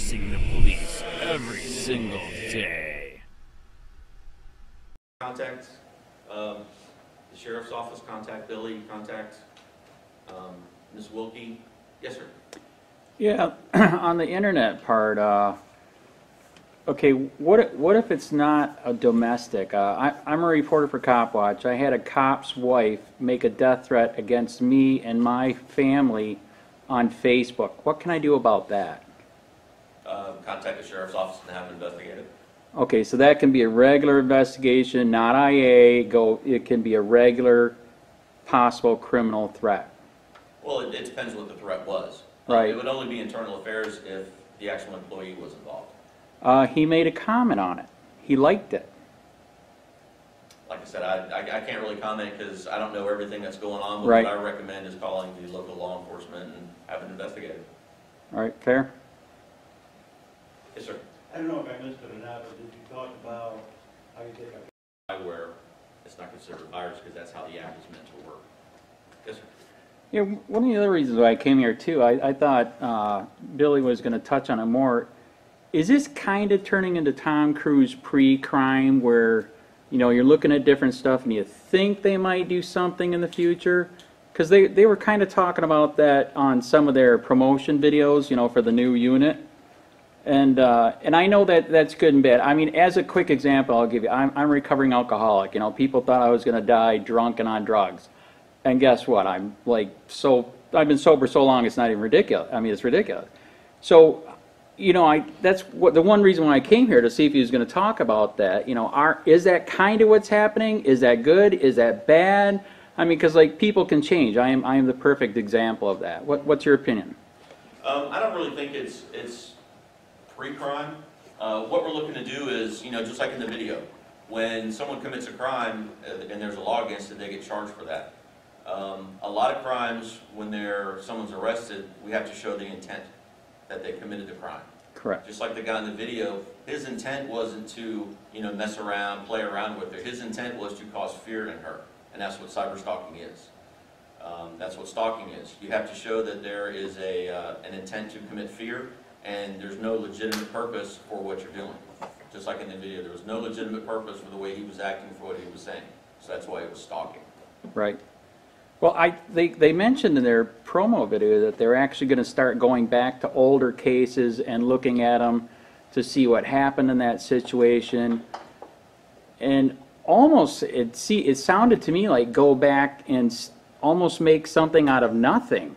facing the police every single day. Contact the sheriff's office, contact Billy, contact Ms. Wilkie. Yes, sir. Yeah, on the internet part, okay, what if it's not a domestic? I'm a reporter for Copwatch. I had a cop's wife make a death threat against me and my family on Facebook. What can I do about that? Contact the sheriff's office and have it investigated. Okay, so that can be a regular investigation, not IA. It can be a regular possible criminal threat. Well, it depends what the threat was. Right. It would only be internal affairs if the actual employee was involved. He made a comment on it. He liked it. Like I said, I can't really comment because I don't know everything that's going on, but right. What I recommend is calling the local law enforcement and having it investigated. All right, fair? Yes, sir. I don't know if I missed it or not, but did you talk about how you take a Spyware, it's not considered a virus because that's how the app is meant to work. Yes, sir. Yeah, one of the other reasons why I came here too, I thought Billy was going to touch on it more. Is this kind of turning into Tom Cruise pre-crime where, you know, you're looking at different stuff and you think they might do something in the future? Because they were kind of talking about that on some of their promotion videos, you know, for the new unit. And I know that that's good and bad. I mean, as a quick example, I'll give you, I'm a recovering alcoholic. You know, people thought I was going to die drunk and on drugs. And guess what? I'm like, I've been sober so long, it's not even ridiculous. I mean, it's ridiculous. So, you know, that's what the one reason why I came here, to see if he was going to talk about that. You know, is that kind of what's happening? Is that good? Is that bad? I mean, because like people can change. I am the perfect example of that. What's your opinion? I don't really think it's pre-crime. What we're looking to do is, you know, just like in the video, when someone commits a crime and there's a law against it, they get charged for that. A lot of crimes, when someone's arrested, we have to show the intent that they committed the crime. Correct. Just like the guy in the video, his intent wasn't to, you know, mess around, play around with her. His intent was to cause fear in her, and that's what cyber stalking is. That's what stalking is. You have to show that there is an intent to commit fear, and there's no legitimate purpose for what you're doing. Just like in the video, there was no legitimate purpose for the way he was acting, for what he was saying. So that's why it was stalking. Right. Well, they mentioned in their promo video that they're actually going to start going back to older cases and looking at them to see what happened in that situation. And almost, it sounded to me like go back and almost make something out of nothing,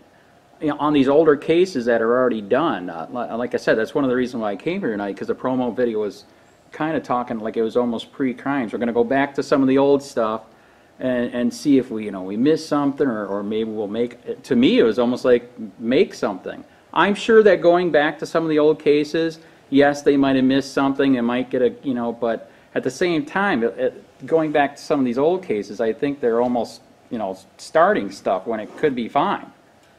you know, on these older cases that are already done. Like I said, that's one of the reasons why I came here tonight, because the promo video was kind of talking like it was almost pre-crimes. We're going to go back to some of the old stuff and see if we missed something, or maybe we'll make, to me it was almost like make something. I'm sure that going back to some of the old cases, yes, they might have missed something, they might get a, you know, but at the same time, going back to some of these old cases, I think they're almost, you know, starting stuff when it could be fine.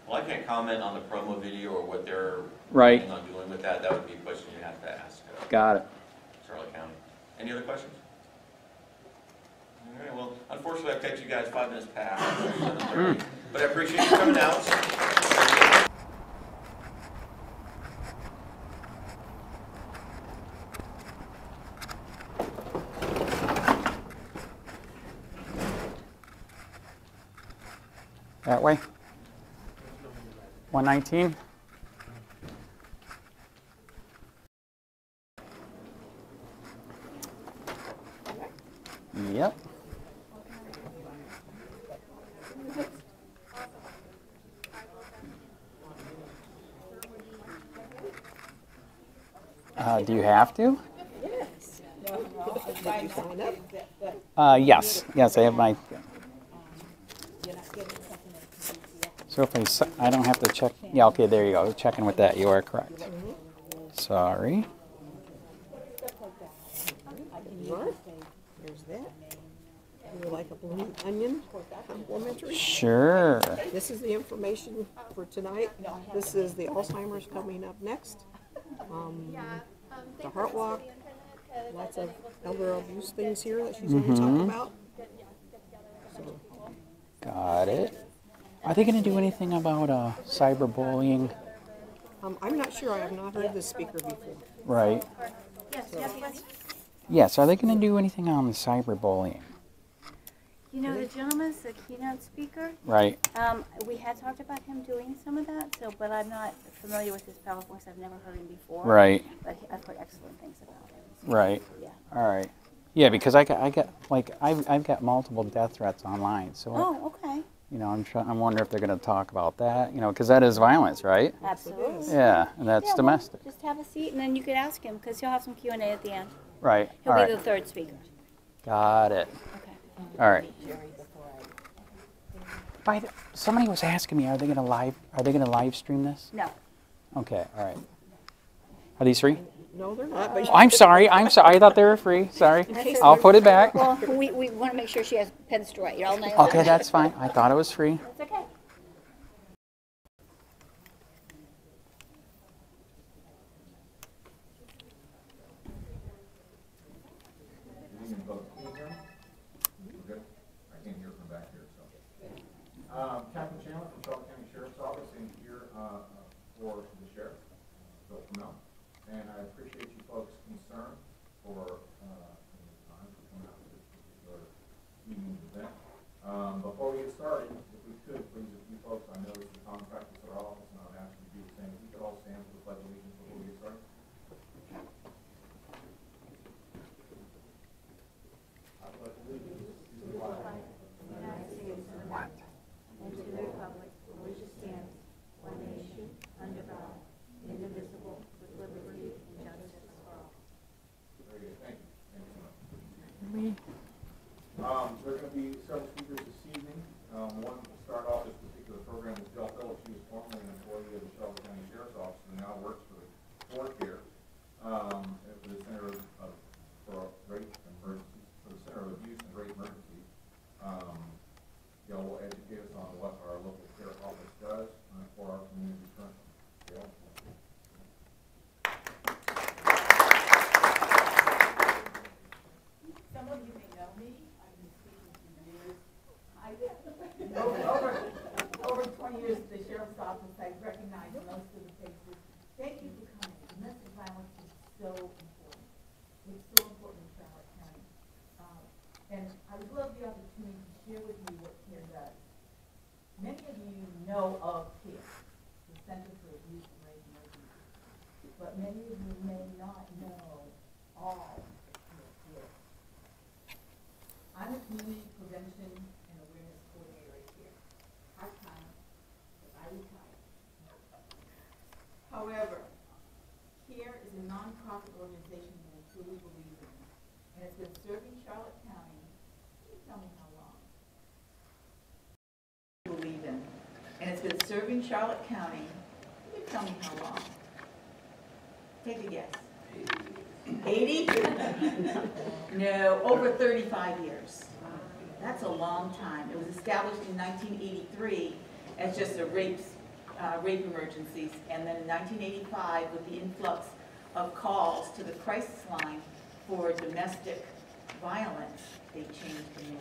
Well, I can't comment on the promo video or what they're right. planning on doing with that. That would be a question you have to ask. Got it. Charlotte County. Any other questions? All right, well, unfortunately, I've kept you guys 5 minutes past 7:30, but I appreciate you coming out. That way? 119? Yep. Do you have to? Yes. Did you sign up? Yes. Yes, I have my... So if I don't have to check... Yeah, okay, there you go. Checking with that. You are correct. Sorry. What? There's that. You would like a blue onion complimentary? Sure. This is the information for tonight. This is the Alzheimer's coming up next. The heart walk. Lots of elder abuse things here that she's going to talk about. So. Got it. Are they going to do anything about cyberbullying? I'm not sure, I have not heard this speaker before. Right. Yes, yes. Yes, are they going to do anything on the cyberbullying? You know, the gentleman's the keynote speaker. Right. We had talked about him doing some of that, but I'm not familiar with his PowerPoints. I've never heard him before. Right. But I've heard excellent things about him. Right. Yeah. All right. Yeah, because I've got multiple death threats online, so Oh, okay. you know, I'm wondering if they're going to talk about that, you know, because that is violence, right? Absolutely. Yeah, and that's Yeah, well, domestic. just have a seat, and then you could ask him, because he'll have some Q&A at the end. Right. He'll All be right. the third speaker. Got it. Okay. All right. Somebody was asking me, are they going to live stream this? No. Okay. All right. Are these free? No, they're not, but Oh, I'm sorry. I thought they were free. Sorry. I'll put it back. Well, we want to make sure she has pen straight. You're all nice. Okay, that's fine. I thought it was free. That's okay. Captain Chandler from Shelby County Sheriff's Office and here for the Sheriff, Bill PRUMMELL. And I appreciate you folks' concern for time for coming out to this particular evening event. Before we get started, if we could, please, if you folks, I know this is a common practice at our office, and I would ask you to do the same. If you could all stand for the Pledge of Allegiance before we get started. I pledge allegiance to the flag. And to the republic for which it stands, one nation, under God, indivisible, with liberty and justice for all. Very good. Thank you. Thank you so much. There are going to be several speakers this evening. One to start off this particular program is Jill Phillips. She was formerly an employee of the Shelby County Sheriff's Office and now works for the court here at the Center for Rape Emergencies, for the Center of Abuse and Rape Emergencies. Jill will educate us on what our local sheriff office does for our community currently. Jill? Some of you may know me. I've been speaking for years. Over 20 years at the Sheriff's Office, I recognize most of the faces. Thank you for coming. Domestic violence is so important. It's so important in Charlotte County. And I would love the opportunity to share with you what CARE does. Many of you know of CARE, the Center for Abuse and Rape Emergencies, but many of you may not know all that CARE is. I'm a community prevention and awareness coordinator here, part-time, but I retired. However, CARE is a nonprofit organization that I truly believe in, and it's been serving Charlotte County. Can you tell me how long? Believe in, and it's been serving Charlotte County. Can you tell me how long? Take a guess. 80? No, over 35 years. That's a long time. It was established in 1983 as just a rape emergencies, and then in 1985, with the influx of calls to the crisis line for domestic violence, they changed the name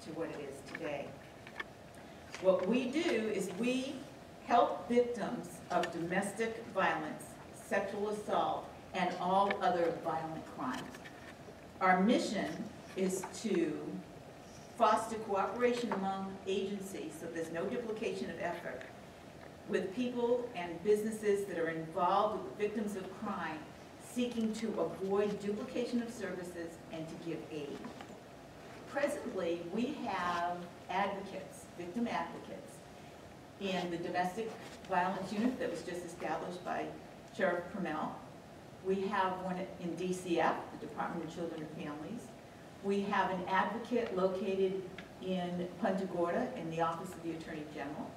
to what it is today. What we do is we help victims of domestic violence, sexual assault, and all other violent crimes. Our mission is to foster cooperation among agencies so there's no duplication of effort with people and businesses that are involved with victims of crime, seeking to avoid duplication of services and to give aid. Presently, we have advocates, victim advocates, in the domestic violence unit that was just established by Sheriff PRUMMELL. We have one in DCF, the Department of Children and Families. We have an advocate located in PUNTA GORDA in the Office of the Attorney General.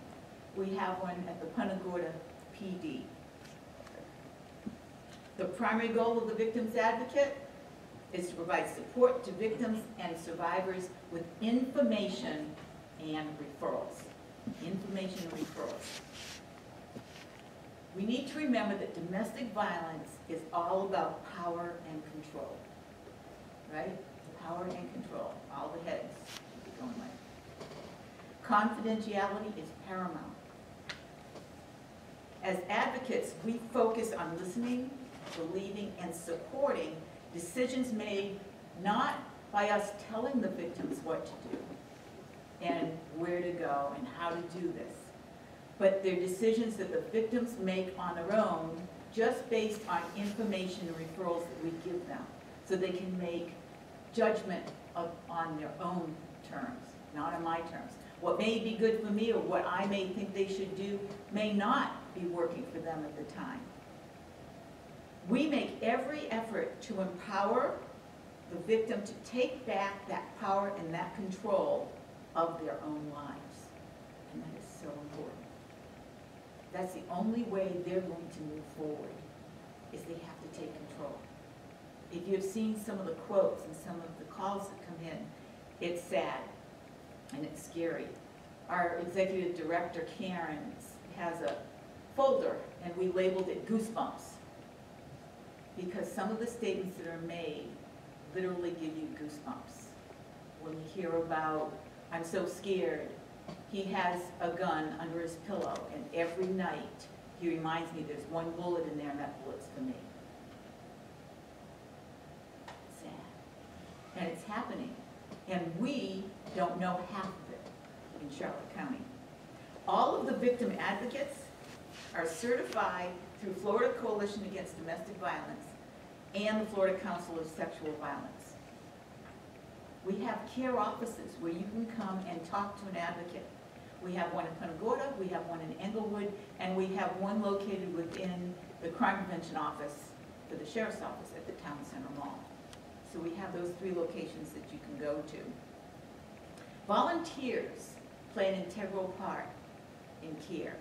We have one at the PUNTA GORDA PD. The primary goal of the Victims Advocate is to provide support to victims and survivors with information and referrals. Information and referrals. We need to remember that domestic violence is all about power and control, right? Power and control, all the heads going like. Confidentiality is paramount. As advocates, advocates, we focus on listening, believing, and supporting decisions made not by us telling the victims what to do and where to go and how to do this, but they're decisions that the victims make on their own just based on information and referrals that we give them, so they can make judgment on their own terms, not on my terms. What may be good for me or what I may think they should do may not be working for them at the time. We make every effort to empower the victim to take back that power and that control of their own lives. And that is so important. That's the only way they're going to move forward, is they have to take control. If you've seen some of the quotes and some of the calls that come in, it's sad and it's scary. Our executive director, Karen, has a folder, and we labeled it Goosebumps, because some of the statements that are made literally give you goosebumps. When you hear about, I'm so scared, he has a gun under his pillow, and every night he reminds me there's one bullet in there and that bullet's for me. Sad. And it's happening. And we don't know half of it in Charlotte County. All of the victim advocates are certified through Florida Coalition Against Domestic Violence and the Florida Council of Sexual Violence. We have care offices where you can come and talk to an advocate. We have one in Punta Gorda, we have one in Englewood, and we have one located within the crime prevention office for the sheriff's office at the Town Center Mall. So we have those 3 locations that you can go to. Volunteers play an integral part in care.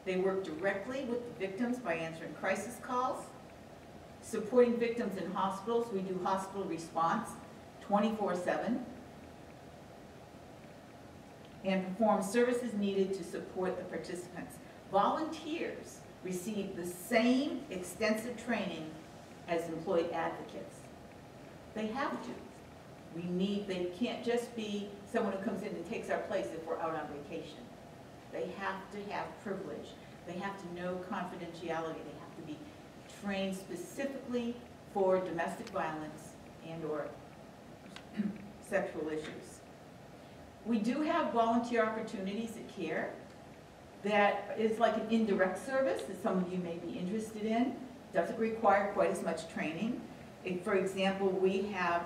They work directly with the victims by answering crisis calls, supporting victims in hospitals. We do hospital response 24/7, and perform services needed to support the participants. Volunteers receive the same extensive training as employed advocates. They have to. They can't just be someone who comes in and takes our place if we're out on vacation. They have to have privilege. They have to know confidentiality. They have to be trained specifically for domestic violence and or sexual issues. We do have volunteer opportunities at CARE that is like an indirect service that some of you may be interested in. Doesn't require quite as much training. For example, we have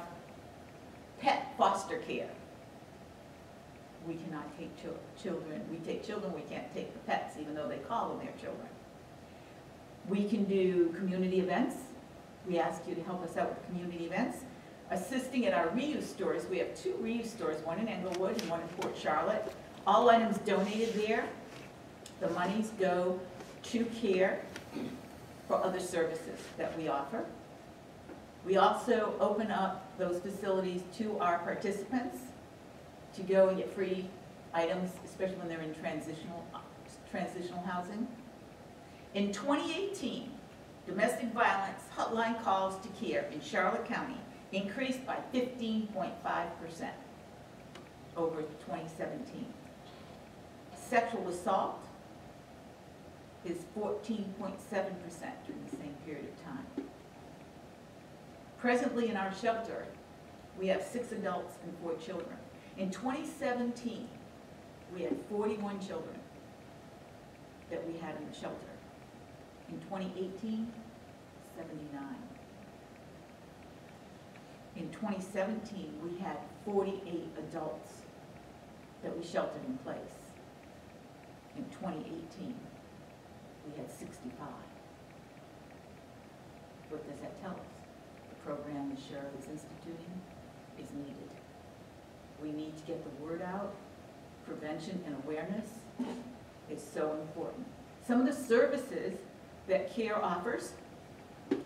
pet foster care. We cannot take children. We take children, we can't take the pets, even though they call them their children. We can do community events. We ask you to help us out with community events. Assisting at our reuse stores. We have 2 reuse stores, one in Englewood and one in Port Charlotte. All items donated there. The monies go to CARE for other services that we offer. We also open up those facilities to our participants to go and get free items, especially when they're in transitional housing. In 2018, domestic violence hotline calls to CARE in Charlotte County increased by 15.5% over 2017. Sexual assault is 14.7% during the same period of time. Presently in our shelter, we have 6 adults and 4 children. In 2017, we had 41 children that we had in the shelter. In 2018, 79. In 2017, we had 48 adults that we sheltered in place. In 2018, we had 65. What does that tell us? The program the sheriff is instituting is needed. We need to get the word out. Prevention and awareness is so important. Some of the services that CARE offers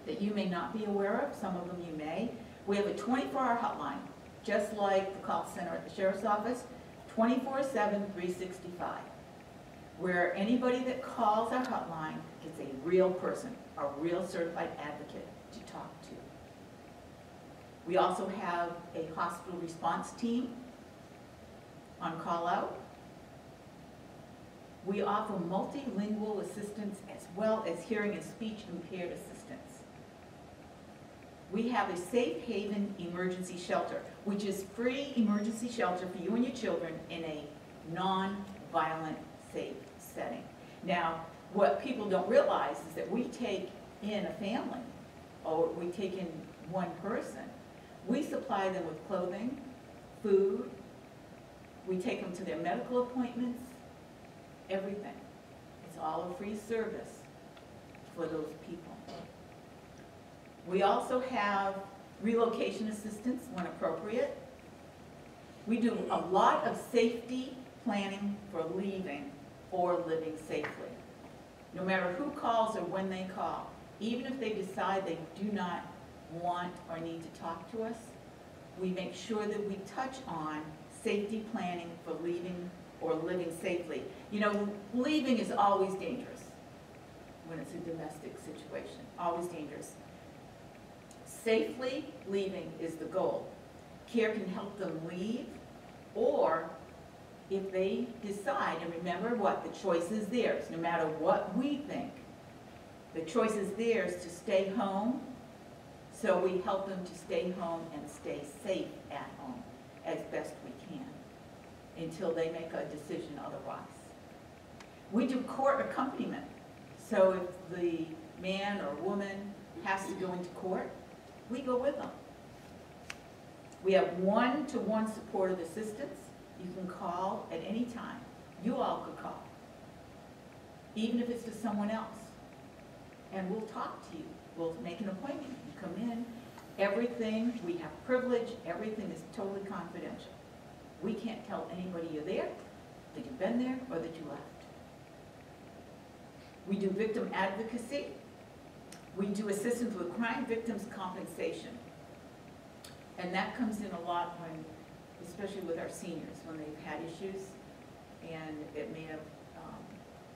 that you may not be aware of, some of them you may. We have a 24-hour hotline, just like the call center at the sheriff's office, 24/7, 365, where anybody that calls our hotline gets a real person, a real certified advocate to talk to. We also have a hospital response team on call out. We offer multilingual assistance as well as hearing and speech impaired assistance. We have a safe haven emergency shelter, which is free emergency shelter for you and your children in a non-violent, safe setting. Now, what people don't realize is that we take in a family, or we take in one person. We supply them with clothing, food, we take them to their medical appointments, everything. It's all a free service for those people. We also have relocation assistance when appropriate. We do a lot of safety planning for leaving or living safely. No matter who calls or when they call, even if they decide they do not want or need to talk to us, we make sure that we touch on safety planning for leaving or living safely. You know, leaving is always dangerous when it's a domestic situation, always dangerous. Safely leaving is the goal. CARE can help them leave, or if they decide, and remember what, the choice is theirs, no matter what we think. The choice is theirs to stay home, so we help them to stay home and stay safe at home as best we can until they make a decision otherwise. We do court accompaniment, so if the man or woman has to go into court, we go with them. We have one-to-one supportive assistance. You can call at any time. You all could call, even if it's to someone else. And we'll talk to you. We'll make an appointment. You come in. Everything, we have privilege. Everything is totally confidential. We can't tell anybody you're there, that you've been there, or that you left. We do victim advocacy. We do assistance with crime victims' compensation. And that comes in a lot when, especially with our seniors, when they've had issues, and it may have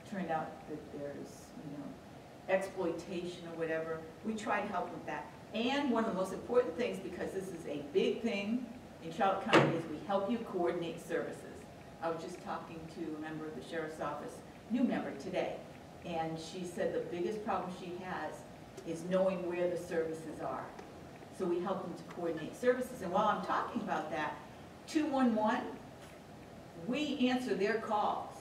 turned out that there's, you know, exploitation or whatever. We try to help with that. And one of the most important things, because this is a big thing in Charlotte County, is we help you coordinate services. I was just talking to a member of the Sheriff's Office, new member today, and she said the biggest problem she has is knowing where the services are. So we help them to coordinate services. And while I'm talking about that, 211, we answer their calls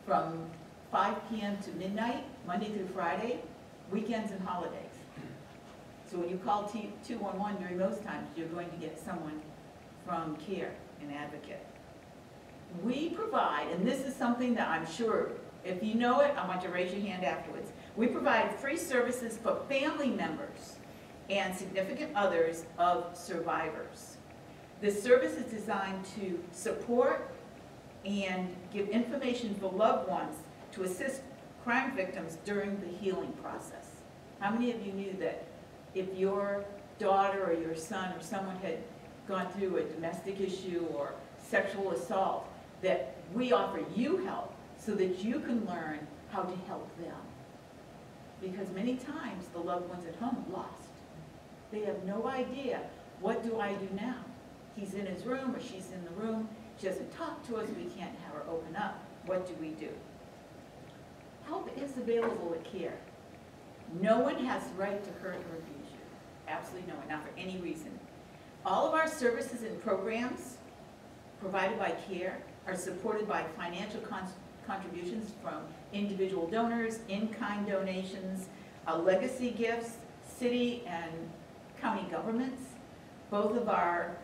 from 5 p.m. to midnight, Monday through Friday, weekends and holidays. So when you call 211 during those times, you're going to get someone from CARE, an advocate. We provide, and this is something that I'm sure, if you know it, I want you to raise your hand afterwards. We provide free services for family members and significant others of survivors. This service is designed to support and give information for loved ones to assist crime victims during the healing process. How many of you knew that if your daughter or your son or someone had gone through a domestic issue or sexual assault, that we offer you help so that you can learn how to help them? Because many times the loved ones at home are lost. They have no idea, what do I do now? He's in his room or she's in the room. She doesn't talk to us. We can't have her open up. What do we do? Help is available at CARE. No one has the right to hurt or abuse you. Absolutely no one, not for any reason. All of our services and programs provided by CARE are supported by financial contributions from individual donors, in-kind donations, legacy gifts, city and county governments. Both of our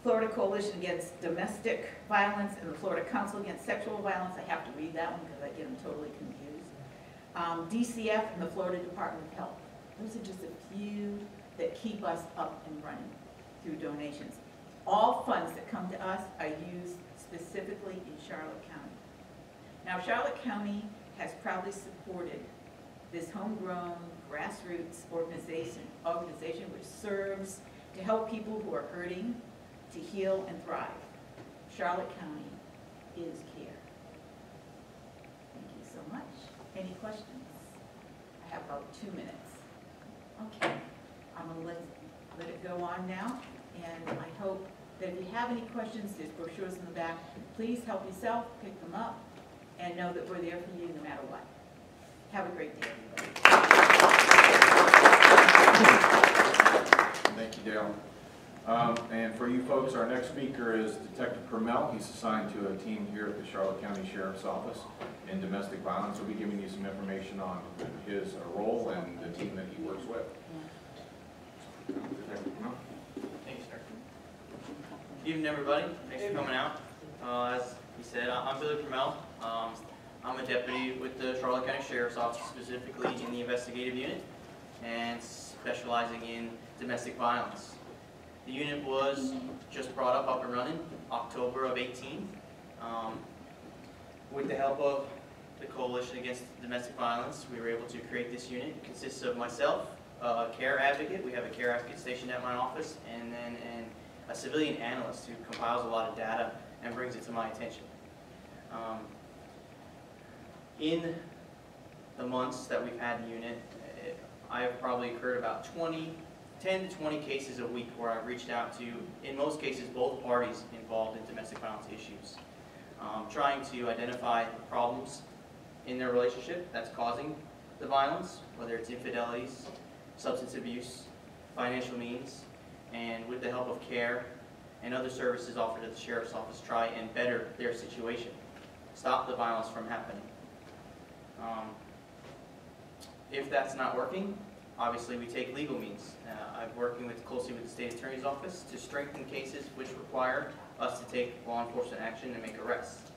Florida Coalition Against Domestic Violence and the Florida Council Against Sexual Violence, I have to read that one because I get them totally confused. DCF and the Florida Department of Health. Those are just a few that keep us up and running through donations. All funds that come to us are used specifically in Charlotte County. Now, Charlotte County has proudly supported this homegrown grassroots organization which serves to help people who are hurting to heal and thrive. Charlotte County is CARE. Thank you so much. Any questions? I have about 2 minutes. Okay, I'm going to let it go on now, and I hope that if you have any questions, there's brochures in the back. Please help yourself, pick them up, and know that we're there for you no matter what. Have a great day, everybody. Thank you, Dale. And for you folks, our next speaker is Detective PRUMMELL. He's assigned to a team here at the Charlotte County Sheriff's Office in domestic violence. We'll be giving you some information on his role and the team that he works with. Detective PRUMMELL. Thank you, sir. Good evening, everybody. Thanks for coming out. As he said, I'm Billy PRUMMELL. I'm a deputy with the Charlotte County Sheriff's Office, specifically in the investigative unit, and specializing in domestic violence. The unit was just brought up and running October of 18. With the help of the Coalition Against Domestic Violence, we were able to create this unit. It consists of myself, a care advocate. We have a care advocate stationed at my office, and then a civilian analyst who compiles a lot of data and brings it to my attention. In the months that we've had the unit, I have probably occurred about 10 to 20 cases a week where I've reached out to, in most cases, both parties involved in domestic violence issues, trying to identify problems in their relationship that's causing the violence, whether it's infidelities, substance abuse, financial means, and with the help of care and other services offered at the Sheriff's Office, try and better their situation, stop the violence from happening. If that's not working, obviously we take legal means. I'm working closely with the State Attorney's Office to strengthen cases which require us to take law enforcement action and make arrests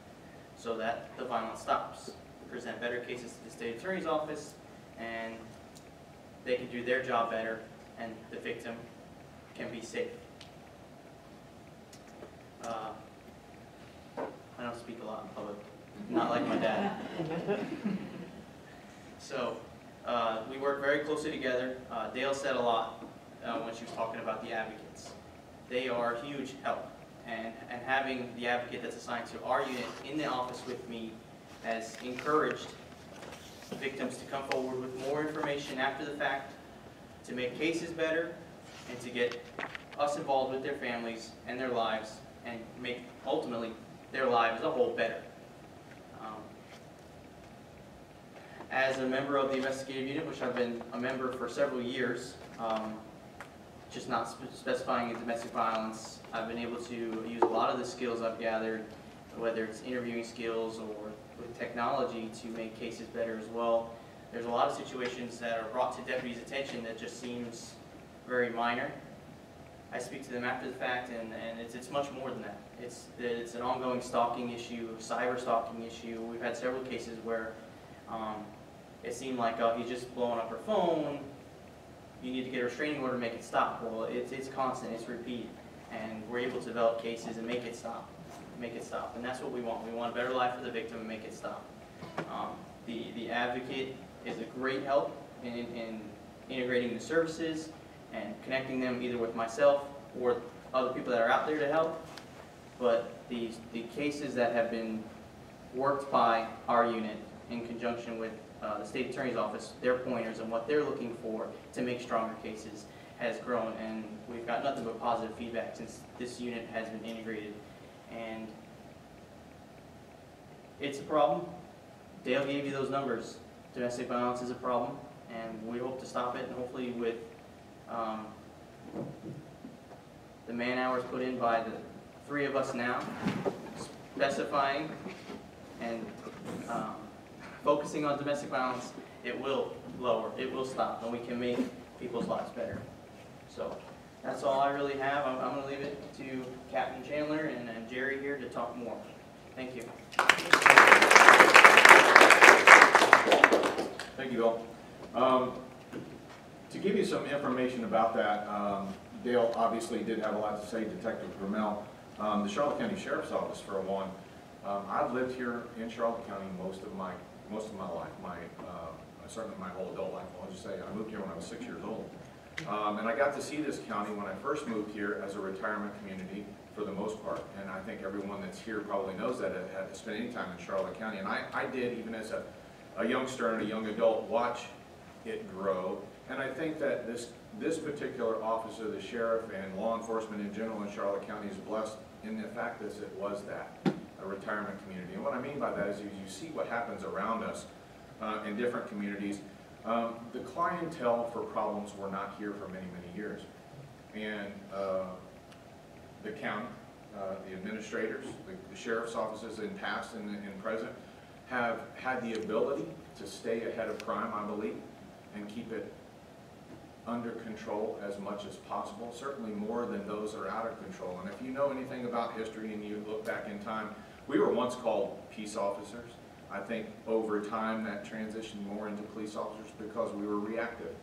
so that the violence stops. Present better cases to the State Attorney's Office, and they can do their job better, and the victim can be safe. I don't speak a lot in public, not like my dad. So we work very closely together. Dale said a lot when she was talking about the advocates. They are a huge help, and having the advocate that's assigned to our unit in the office with me has encouraged victims to come forward with more information after the fact, to make cases better, and to get us involved with their families and their lives, and make ultimately their lives as a whole better. As a member of the investigative unit, which I've been a member for several years, just not specifying in domestic violence, I've been able to use a lot of the skills I've gathered, whether it's interviewing skills or with technology, to make cases better as well. There's a lot of situations that are brought to deputies' attention that just seems very minor. I speak to them after the fact, and it's much more than that. It's an ongoing stalking issue, cyber stalking issue. We've had several cases where it seemed like, oh, he's just blowing up her phone, you need to get a restraining order to make it stop. Well, it's constant, it's repeat, and we're able to develop cases and make it stop. And that's what we want. We want a better life for the victim and make it stop. The advocate is a great help in integrating the services and connecting them either with myself or other people that are out there to help. But the cases that have been worked by our unit in conjunction with the State Attorney's Office, their pointers and what they're looking for to make stronger cases has grown, and we've got nothing but positive feedback since this unit has been integrated. And it's a problem. Dale gave you those numbers. Domestic violence is a problem, and we hope to stop it, and hopefully with the man hours put in by the three of us now, specifying and focusing on domestic violence, it will lower, it will stop, and we can make people's lives better. So that's all I really have. I'm going to leave it to Captain Chandler and Jerry here to talk more. Thank you. Thank you, Bill. To give you some information about that, Dale obviously did have a lot to say, Detective PRUMMELL. The Charlotte County Sheriff's Office, for one, I've lived here in Charlotte County most of my life, certainly my whole adult life. I'll just say I moved here when I was 6 years old. And I got to see this county when I first moved here as a retirement community for the most part. And I think everyone that's here probably knows that had spent any time in Charlotte County. And I did, even as a youngster and a young adult, watch it grow. And I think that this particular office of the sheriff and law enforcement in general in Charlotte County is blessed in the fact that it was that. a retirement community. And what I mean by that is you see what happens around us in different communities. The clientele for problems were not here for many, many years. And the county, the administrators, the sheriff's offices in past and in present have had the ability to stay ahead of crime, I believe, and keep it under control as much as possible, certainly more than those that are out of control. And if you know anything about history and you look back in time, we were once called peace officers. I think over time that transitioned more into police officers because we were reactive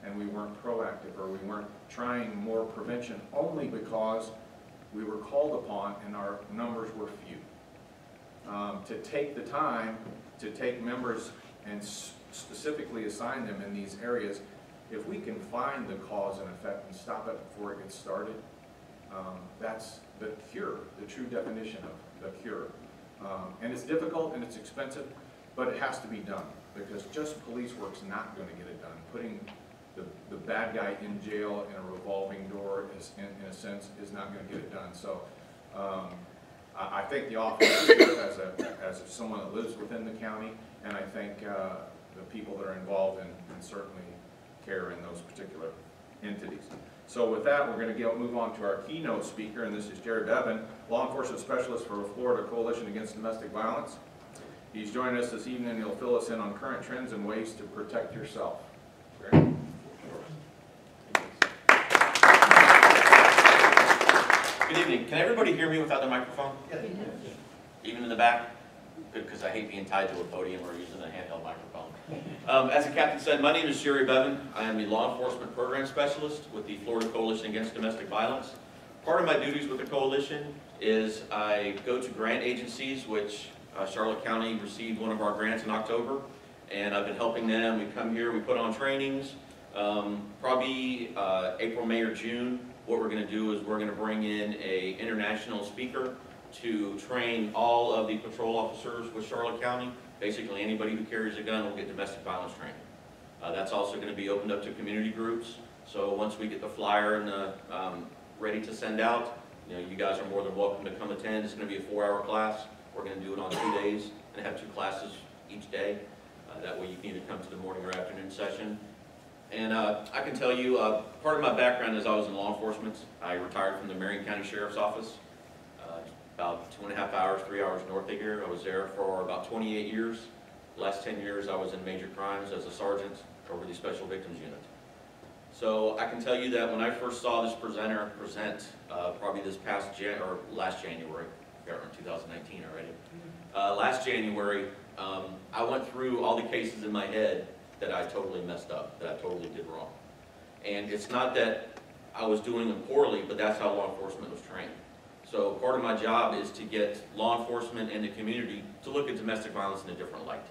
and we weren't proactive, or we weren't trying more prevention, only because we were called upon and our numbers were few. To take the time to take members and specifically assign them in these areas, if we can find the cause and effect and stop it before it gets started, that's the cure, the true definition of the cure. And it's difficult and it's expensive, but it has to be done, because just police work's not going to get it done. Putting the bad guy in jail in a revolving door is, in a sense, is not going to get it done. So I think the office as someone that lives within the county, and I think the people that are involved and certainly care in those particular entities. So with that, we're going to move on to our keynote speaker, and this is Jerry Bevan, law enforcement specialist for Florida Coalition Against Domestic Violence. He's joining us this evening, and he'll fill us in on current trends and ways to protect yourself. Jerry? Good evening. Can everybody hear me without the microphone? Yes. Even in the back? Good, because I hate being tied to a podium or using a handheld microphone. As the captain said, my name is Jerry Bevan. I am the law enforcement program specialist with the Florida Coalition Against Domestic Violence. Part of my duties with the coalition is I go to grant agencies, which Charlotte County received one of our grants in October, and I've been helping them. We come here, we put on trainings. Probably April, May, or June, what we're going to do is we're going to bring in an international speaker to train all of the patrol officers with Charlotte County. Basically, anybody who carries a gun will get domestic violence training. That's also going to be opened up to community groups. So once we get the flyer and ready to send out, you guys are more than welcome to come attend. It's going to be a 4-hour class. We're going to do it on 2 days and have 2 classes each day. That way you can either come to the morning or afternoon session. And I can tell you, part of my background is I was in law enforcement. I retired from the Marion County Sheriff's Office. About 2.5 hours, 3 hours north of here. I was there for about 28 years. The last 10 years I was in major crimes as a sergeant over the Special Victims Unit. So I can tell you that when I first saw this presenter present, probably this past last January, I forgot, we're in 2019 already. Last January, I went through all the cases in my head that I totally messed up, that I totally did wrong. And it's not that I was doing them poorly, but that's how law enforcement was trained. So part of my job is to get law enforcement and the community to look at domestic violence in a different light.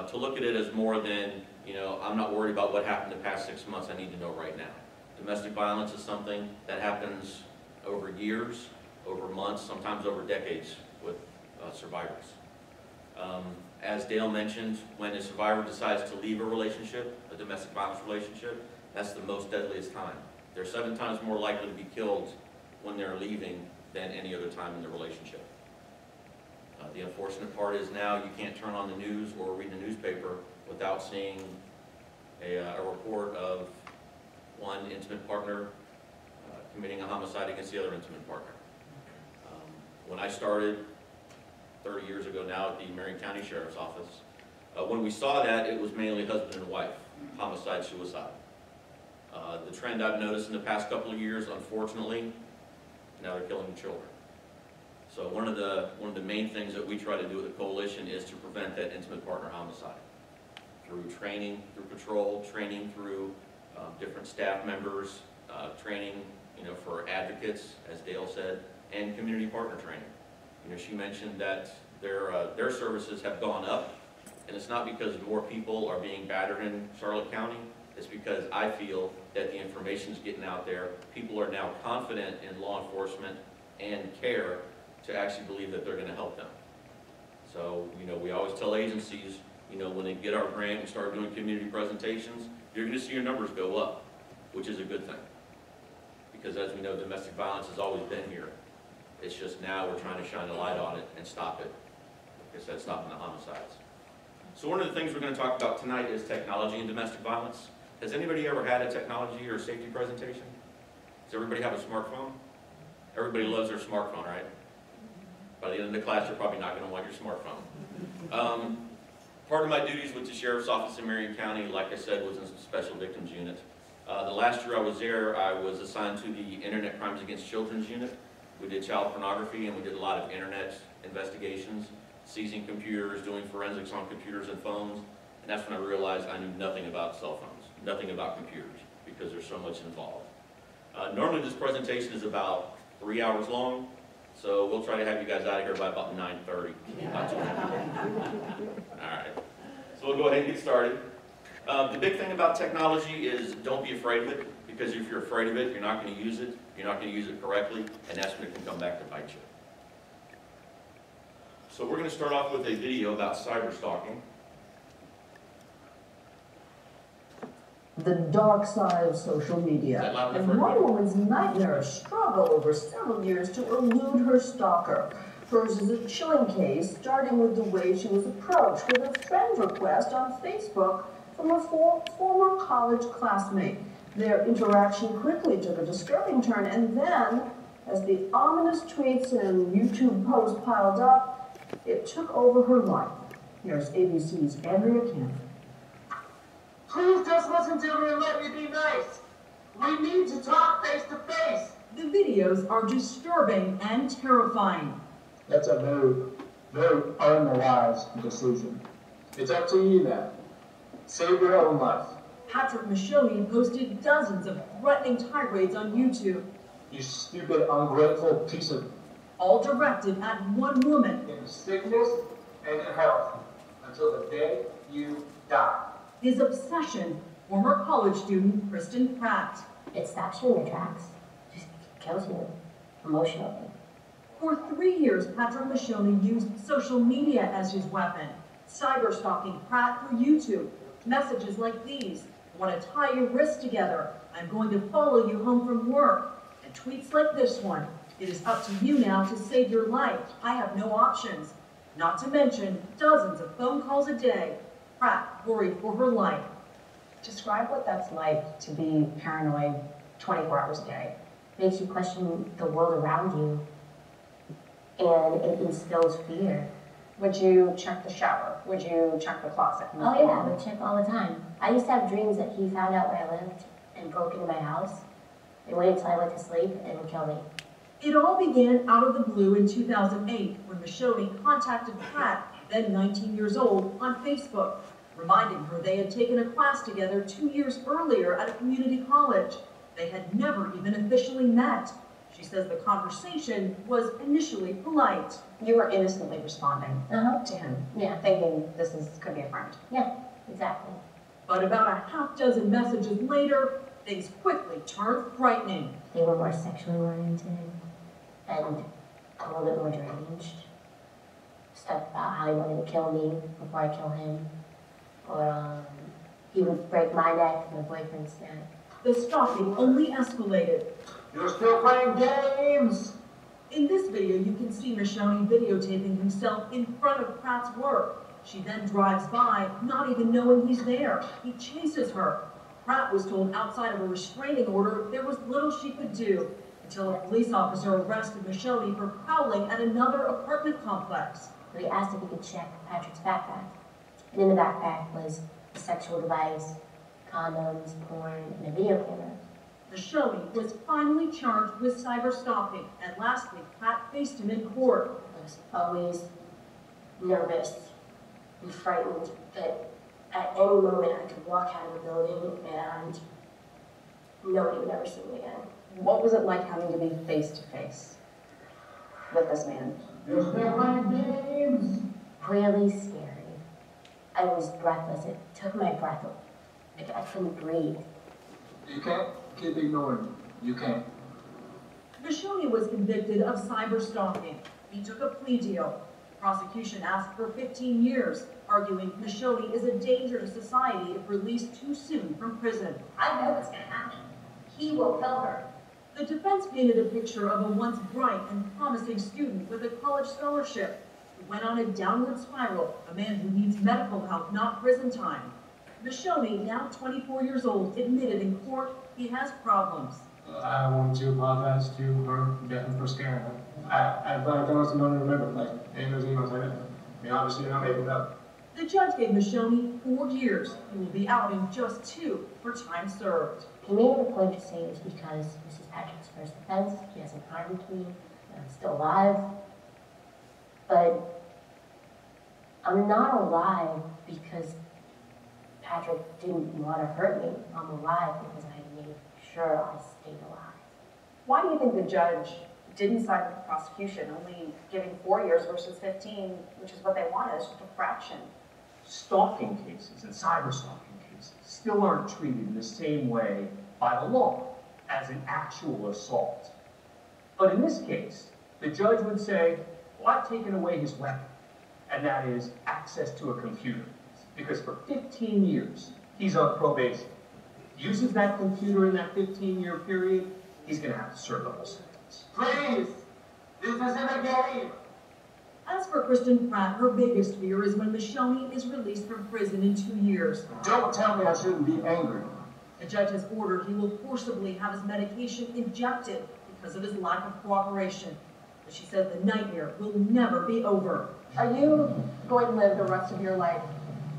To look at it as more than, I'm not worried about what happened the past 6 months, I need to know right now. Domestic violence is something that happens over years, over months, sometimes over decades with survivors. As Dale mentioned, when a survivor decides to leave a relationship, a domestic violence relationship, that's the most deadliest time. They're 7 times more likely to be killed when they're leaving than any other time in the relationship. The unfortunate part is now you can't turn on the news or read the newspaper without seeing a report of one intimate partner committing a homicide against the other intimate partner. When I started 30 years ago now at the Marion County Sheriff's Office, when we saw that, it was mainly husband and wife, homicide, suicide. The trend I've noticed in the past couple of years, unfortunately, now they're killing children. So one of the main things that we try to do with the coalition is to prevent that intimate partner homicide through training, through patrol, training through different staff members, training, for advocates, as Dale said, and community partner training. She mentioned that their services have gone up, and it's not because more people are being battered in Charlotte County. It's because I feel that the information's getting out there. People are now confident in law enforcement and care to actually believe that they're going to help them. So, we always tell agencies, when they get our grant and start doing community presentations, you're going to see your numbers go up, which is a good thing. Because as we know, domestic violence has always been here. It's just now we're trying to shine a light on it and stop it. Like I said, stopping the homicides. So one of the things we're going to talk about tonight is technology and domestic violence. Has anybody ever had a technology or safety presentation? Does everybody have a smartphone? Everybody loves their smartphone, right? By the end of the class, you're probably not going to want your smartphone. Part of my duties with the Sheriff's Office in Marion County, like I said, was in the Special Victims Unit. The last year I was there, I was assigned to the Internet Crimes Against Children's Unit. We did child pornography and we did a lot of internet investigations, seizing computers, doing forensics on computers and phones. And that's when I realized I knew nothing about cell phones, nothing about computers, because there's so much involved. Normally this presentation is about 3 hours long, so we'll try to have you guys out of here by about 9:30. All right, so we'll go ahead and get started. The big thing about technology is don't be afraid of it, because if you're afraid of it, you're not going to use it, you're not going to use it correctly, and that's when it can come back to bite you. So we're going to start off with a video about cyber stalking. The dark side of social media, and one woman's nightmarish struggle over several years to elude her stalker. Hers is a chilling case, starting with the way she was approached with a friend request on Facebook from a former college classmate. Their interaction quickly took a disturbing turn, and then, as the ominous tweets and YouTube posts piled up, it took over her life. Here's ABC's Andrea Kenneth. Please just listen to me and let me be nice. We need to talk face to face. The videos are disturbing and terrifying. That's a very unwise decision. It's up to you now. Save your own life. Patrick Michoni posted dozens of threatening tirades on YouTube. You stupid, ungrateful piece of... All directed at one woman. In sickness and in health. Until the day you die. His obsession, former college student Kristen Pratt. It stops you in your tracks. Just kills you emotionally. For 3 years, Patrick Michoni used social media as his weapon. Cyber stalking Pratt through YouTube. Messages like these. I want to tie your wrists together. I'm going to follow you home from work. And tweets like this one. It is up to you now to save your life. I have no options. Not to mention dozens of phone calls a day. Pratt worried for her life. Describe what that's like to be paranoid 24 hours a day. Makes you question the world around you, and it instills fear. Would you check the shower? Would you check the closet? Oh yeah, I would check all the time. I used to have dreams that he found out where I lived and broke into my house and waited until I went to sleep and would kill me. It all began out of the blue in 2008 when Michoni contacted Pratt, then 19 years old, on Facebook, reminding her they had taken a class together 2 years earlier at a community college. They had never even officially met. She says the conversation was initially polite. You were innocently responding to him, thinking this could be a friend. Yeah, exactly. But about a half dozen messages later, things quickly turned frightening. They were more sexually oriented and a little bit more deranged. Stuff about how he wanted to kill me before I kill him. Or he would break my neck, my boyfriend's neck. The stalking only escalated. You're still playing games! In this video, you can see Michoni videotaping himself in front of Pratt's work. She then drives by, not even knowing he's there. He chases her. Pratt was told outside of a restraining order there was little she could do, until a police officer arrested Michoni for prowling at another apartment complex. We asked if he could check Patrick's backpack. And in the backpack was a sexual device, condoms, porn, and a video camera. Michoni was finally charged with cyber stalking, and last week Pratt faced him in court. I was always nervous and frightened that at any moment I could walk out of the building and nobody would ever see me again. What was it like having to be face to face with this man? You're still playing games! Really scary. I was breathless. It took my breath away. I couldn't breathe. You can't keep ignoring him. You can't. Michoni was convicted of cyber stalking. He took a plea deal. The prosecution asked for 15 years, arguing Michoni is a danger to society if released too soon from prison. I know what's going to happen. He will kill her. The defense painted a picture of a once bright and promising student with a college scholarship who went on a downward spiral, a man who needs medical help, not prison time. Mashoni, now 24 years old, admitted in court he has problems. I wanted to apologize to her for scaring her. I thought I was going to remember, like, and those emails like that. I mean, obviously, you're not making it up. The judge gave Mashoni 4 years. He will be out in just 2 for time served. He made it a point to say it was because this is Patrick's first offense. He hasn't harmed me. I'm still alive. But I'm not alive because Patrick didn't want to hurt me. I'm alive because I made sure I stayed alive. Why do you think the judge didn't side with the prosecution, only giving 4 years versus 15, which is what they wanted? It's just a fraction. Stalking cases and cyber stalking cases still aren't treated in the same way by the law as an actual assault. But in this case, the judge would say, well, I've taken away his weapon, and that is access to a computer. Because for 15 years, he's on probation. Uses that computer in that 15-year period, he's going to have to serve the whole sentence. Please, this isn't a game. As for Kristen Pratt, her biggest fear is when Mashoni is released from prison in 2 years. Don't tell me I shouldn't be angry. The judge has ordered he will forcibly have his medication injected because of his lack of cooperation. But she says the nightmare will never be over. Are you going to live the rest of your life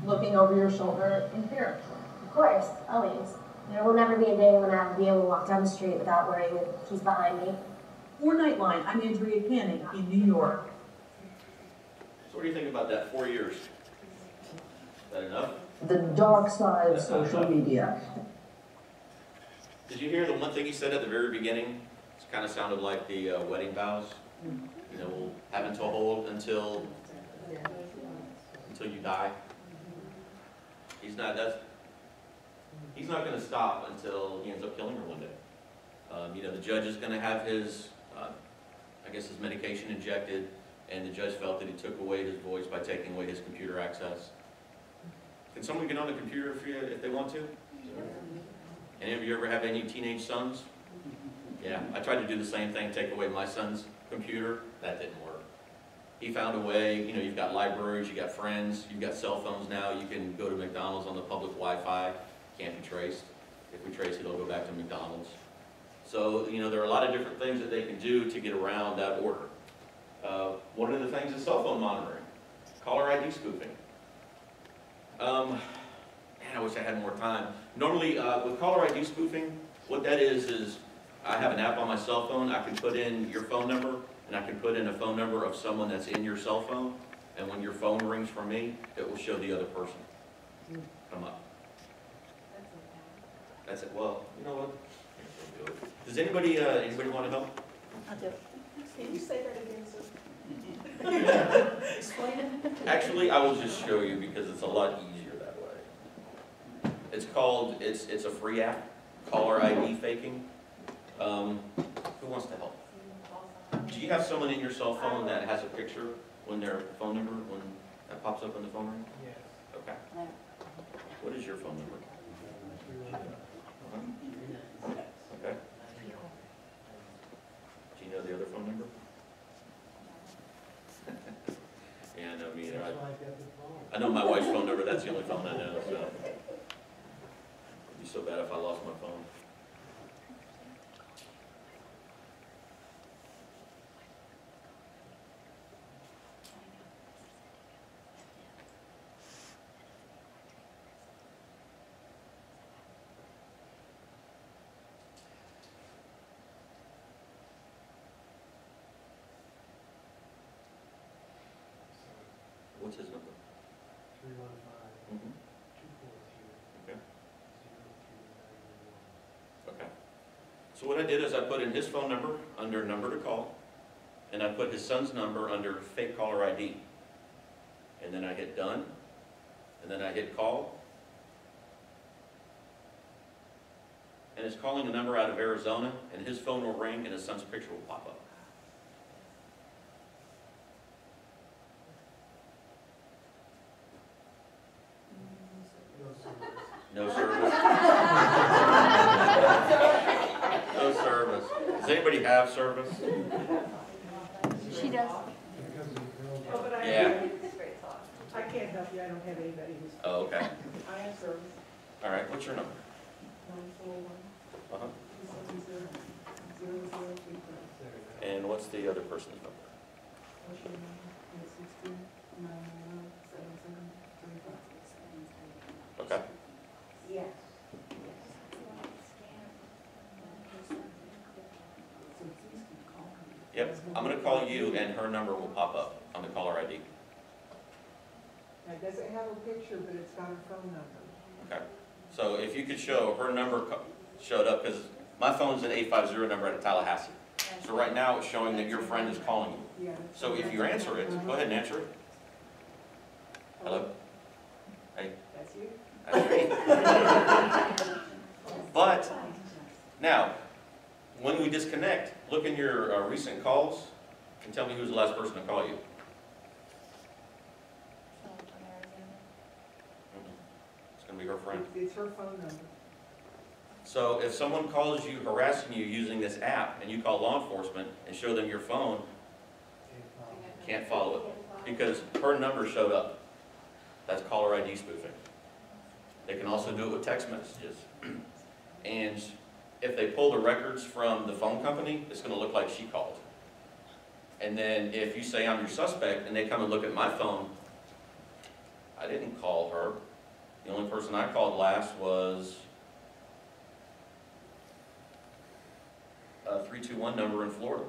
looking over your shoulder in fear? Of course, always. There will never be a day when I'll be able to walk down the street without worrying that he's behind me. For Nightline, I'm Andrea Canning in New York. So what do you think about that? 4 years? Is that enough? The dark side of social media. Did you hear the one thing he said at the very beginning? It kind of sounded like the wedding vows. You know, we'll have until hold until you die. He's not going to stop until he ends up killing her one day. You know, the judge is going to have his, I guess, his medication injected, and the judge felt that he took away his voice by taking away his computer access. Can someone get on the computer if they want to? Any of you ever have any teenage sons? Yeah, I tried to do the same thing, take away my son's computer. That didn't work. He found a way. You know, you've got libraries, you've got friends, you've got cell phones now. You can go to McDonald's on the public Wi-Fi. Can't be traced. If we trace it, it'll go back to McDonald's. So, you know, there are a lot of different things that they can do to get around that order. One of the things is cell phone monitoring, caller ID spoofing. Man, I wish I had more time. Normally, with caller ID spoofing, what that is I have an app on my cell phone. I can put in your phone number, and I can put in a phone number of someone that's in your cell phone, and when your phone rings from me, it will show the other person come up. That's it. Well, you know what? Does anybody want to help? I'll do it. Can you say that again, sir? Explain it. Actually, I will just show you because it's a lot easier that way. It's called, it's a free app, caller ID faking. Who wants to help? Do you have someone in your cell phone that has a picture when their phone number, when that pops up on the phone ring? Yes. Okay. What is your phone number? Okay. Do you know the other phone number? Yeah, no, me either. I know my wife's phone number. That's the only phone I know. So it'd be so bad if I lost my phone. What's his number? 315 242 Okay. 0391. Okay. So what I did is I put in his phone number under number to call, and I put his son's number under fake caller ID. And then I hit done, and then I hit call. And it's calling a number out of Arizona, and his phone will ring, and his son's picture will pop up. No service. No service. No service. anybody have service? She does. Yeah. I can't help you, I don't have anybody who's. Oh, okay. I have service. All right, what's your number? 941. Uh-huh. 270 And what's the other person's number? What's your number? 862 991 7735. Okay. Yes. Yep, I'm gonna call you and her number will pop up on the caller ID. It doesn't have a picture, but it's got her phone number. Okay. So if you could show her number showed up, because my phone's an 850 number out of Tallahassee. So right now it's showing that your friend is calling you. Yeah. So if you answer it, go ahead and answer it. Hello? Hey. That's you? That's me. But now, when we disconnect, look in your recent calls and tell me who's the last person to call you. It's going to be her friend. It's her phone number. So if someone calls you harassing you using this app and you call law enforcement and show them your phone, can't follow it because her number showed up. That's caller ID spoofing. They can also do it with text messages. And if they pull the records from the phone company, it's going to look like she called. And then if you say I'm your suspect and they come and look at my phone, I didn't call her. The only person I called last was a 321 number in Florida.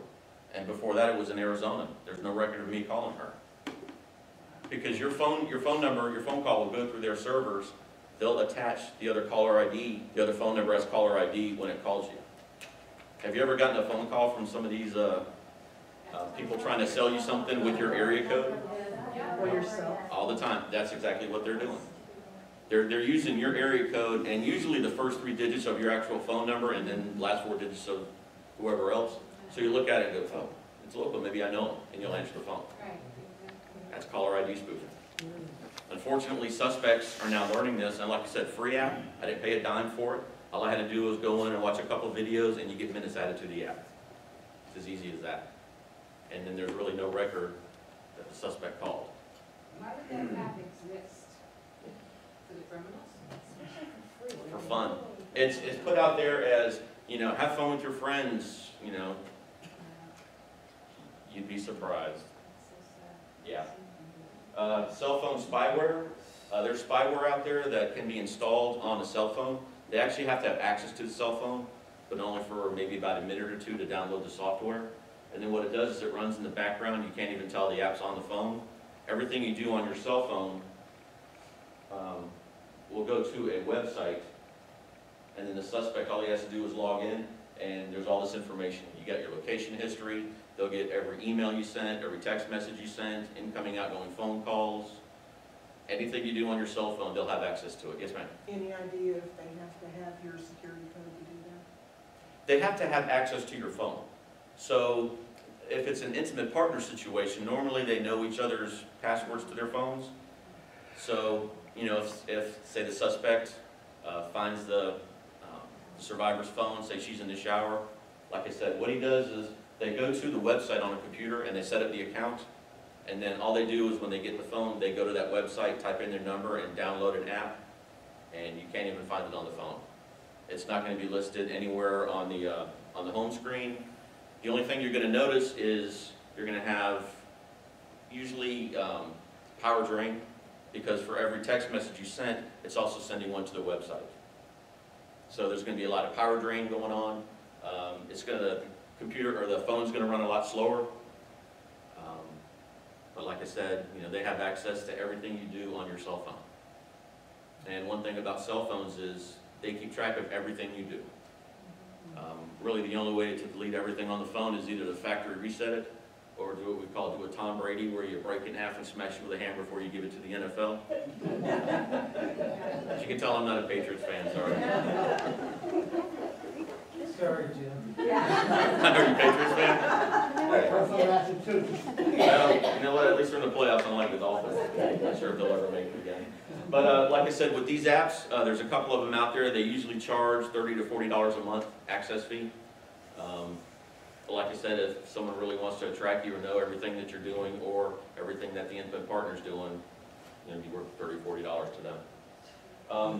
And before that it was in Arizona. There's no record of me calling her. Because your phone number, your phone call will go through their servers. They'll attach the other caller ID, the other phone number as caller ID when it calls you. Have you ever gotten a phone call from some of these people trying to sell you something with your area code? Or yourself? All the time. That's exactly what they're doing. They're using your area code and usually the first 3 digits of your actual phone number and then last 4 digits of whoever else. So you look at it and go, oh, it's local, maybe I know them, and you'll answer the phone. That's caller ID spoofing. Unfortunately, suspects are now learning this, and like I said, free app. I didn't pay a dime for it. All I had to do was go in and watch a couple of videos, and you get minutes added to the app. It's as easy as that. And then there's really no record that the suspect called. Why would that app exist? For the criminals? For fun. It's put out there as, you know, have fun with your friends, you know. You'd be surprised. Yeah. Cell phone spyware. There's spyware out there that can be installed on a cell phone. They actually have to have access to the cell phone, but only for maybe about a minute or 2 to download the software. And then what it does is it runs in the background. You can't even tell the app's on the phone. Everything you do on your cell phone will go to a website, and then the suspect, all he has to do is log in, and there's all this information. You got your location history. They'll get every email you sent, every text message you sent, incoming, outgoing phone calls. Anything you do on your cell phone, they'll have access to it. Yes, ma'am? Any idea if they have to have your security code to do that? They have to have access to your phone. So if it's an intimate partner situation, normally they know each other's passwords to their phones. So, you know, if say the suspect finds the survivor's phone, say she's in the shower, like I said, what he does is they go to the website on a computer and they set up the account, and then all they do is when they get the phone, they go to that website, type in their number, and download an app, and you can't even find it on the phone. It's not going to be listed anywhere on the home screen. The only thing you're going to notice is you're going to have usually power drain, because for every text message you sent, it's also sending one to the website. So there's going to be a lot of power drain going on. The computer or the phone's going to run a lot slower. But like I said, you know, they have access to everything you do on your cell phone. And one thing about cell phones is they keep track of everything you do. Really, the only way to delete everything on the phone is either to factory reset it, or do what we call do a Tom Brady, where you break it in half and smash it with a hammer before you give it to the NFL. As you can tell, I'm not a Patriots fan, sorry. Sorry, Jim. Are you a Patriots fan? Well, you know what, at least they're in the playoffs, unlike the Dolphins. I'm not sure if they'll ever make it again. But like I said, with these apps, there's a couple of them out there. They usually charge $30 to $40 a month access fee. But like I said, if someone really wants to track you or know everything that you're doing or everything that the infant partner's doing, it'd be worth $30, $40 to them.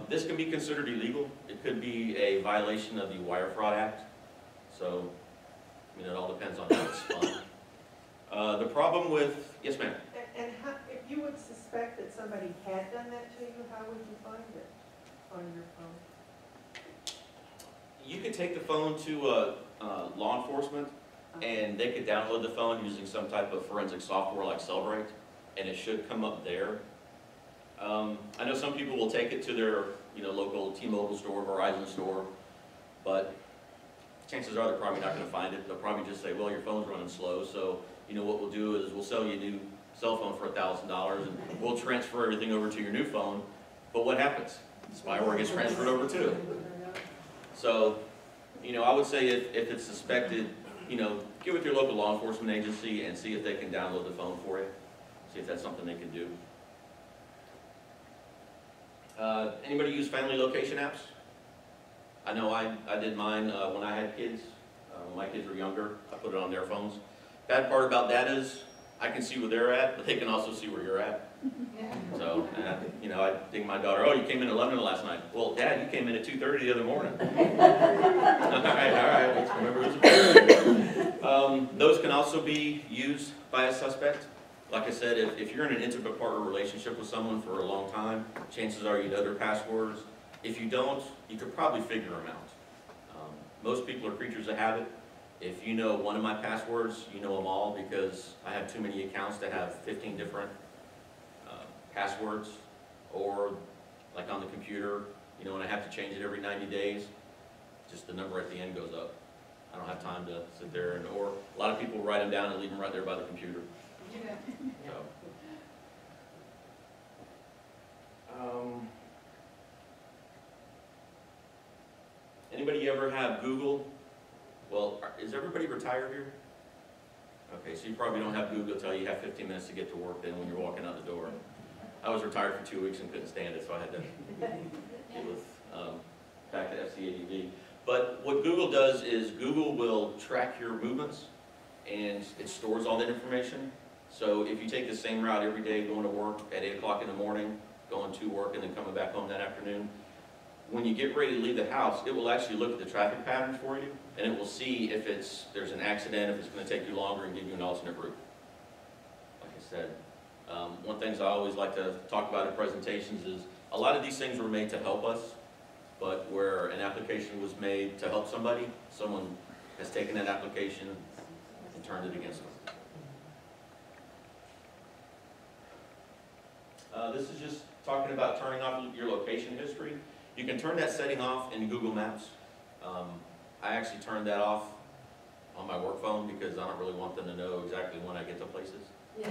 This can be considered illegal. It could be a violation of the Wire Fraud Act. So, it all depends on how it's spun. The problem with, yes ma'am? And how, if you would suspect that somebody had done that to you, how would you find it on your phone? You could take the phone to law enforcement, and they could download the phone using some type of forensic software like Celebrate, and it should come up there. I know some people will take it to their local T-Mobile store, Verizon store, but chances are they're probably not going to find it. They'll probably just say, well, your phone's running slow, so what we'll do is we'll sell you a new cell phone for $1,000, and we'll transfer everything over to your new phone. But what happens? Spyware gets transferred over too. So, I would say if it's suspected, get with your local law enforcement agency and see if they can download the phone for you. See if that's something they can do. Anybody use family location apps? I know I did mine when I had kids. When my kids were younger, I put it on their phones. Bad part about that is I can see where they're at, but they can also see where you're at. So, I ding my daughter, oh, you came in at 11 last night. Well, Dad, you came in at 2:30 the other morning. all right, let's remember who's those can also be used by a suspect. Like I said, if you're in an intimate partner relationship with someone for a long time, chances are you know their passwords. If you don't, you could probably figure them out. Most people are creatures of habit. If you know one of my passwords, you know them all, because I have too many accounts to have 15 different passwords, or like on the computer, when I have to change it every 90 days, just the number at the end goes up. I don't have time to sit there, or a lot of people write them down and leave them right there by the computer. So. Anybody ever have Google? Well, is everybody retired here? Okay, so you probably don't have Google until you have 15 minutes to get to work then when you're walking out the door. I was retired for 2 weeks and couldn't stand it, so I had to deal with back to FCADV. But what Google does is Google will track your movements, and it stores all that information. So if you take the same route every day, going to work at 8 o'clock in the morning, going to work, and then coming back home that afternoon, when you get ready to leave the house, it will actually look at the traffic patterns for you, and it will see if there's an accident, if it's going to take you longer, and give you an alternate route. Like I said, one thing I always like to talk about in presentations is a lot of these things were made to help us, but where an application was made to help somebody, someone has taken that application and turned it against them. This is just talking about turning off your location history. You can turn that setting off in Google Maps. I actually turned that off on my work phone because I don't really want them to know exactly when I get to places. Yeah.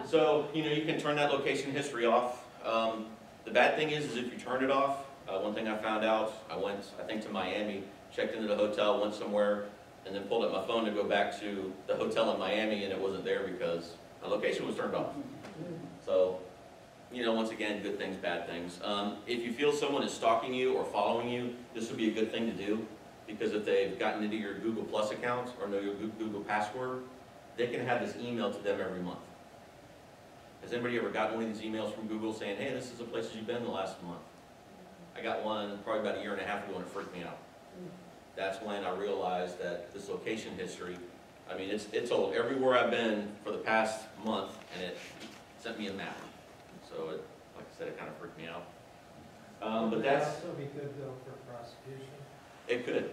So, you can turn that location history off. The bad thing is if you turn it off, one thing I found out, I went, I think, to Miami, checked into the hotel, went somewhere, and then pulled up my phone to go back to the hotel in Miami, and it wasn't there because my location was turned off. So, once again, good things, bad things. If you feel someone is stalking you or following you, this would be a good thing to do, because if they've gotten into your Google Plus account or know your Google password, they can have this email to them every month. Has anybody ever gotten one of these emails from Google saying, hey, this is the places you've been the last month? I got one probably about 1.5 years ago, and it freaked me out. That's when I realized that this location history, I mean, it's old. Everywhere I've been for the past month, and it sent me a map. So, like I said, it kind of freaked me out. But that's... Would also be good, though, for prosecution. It could.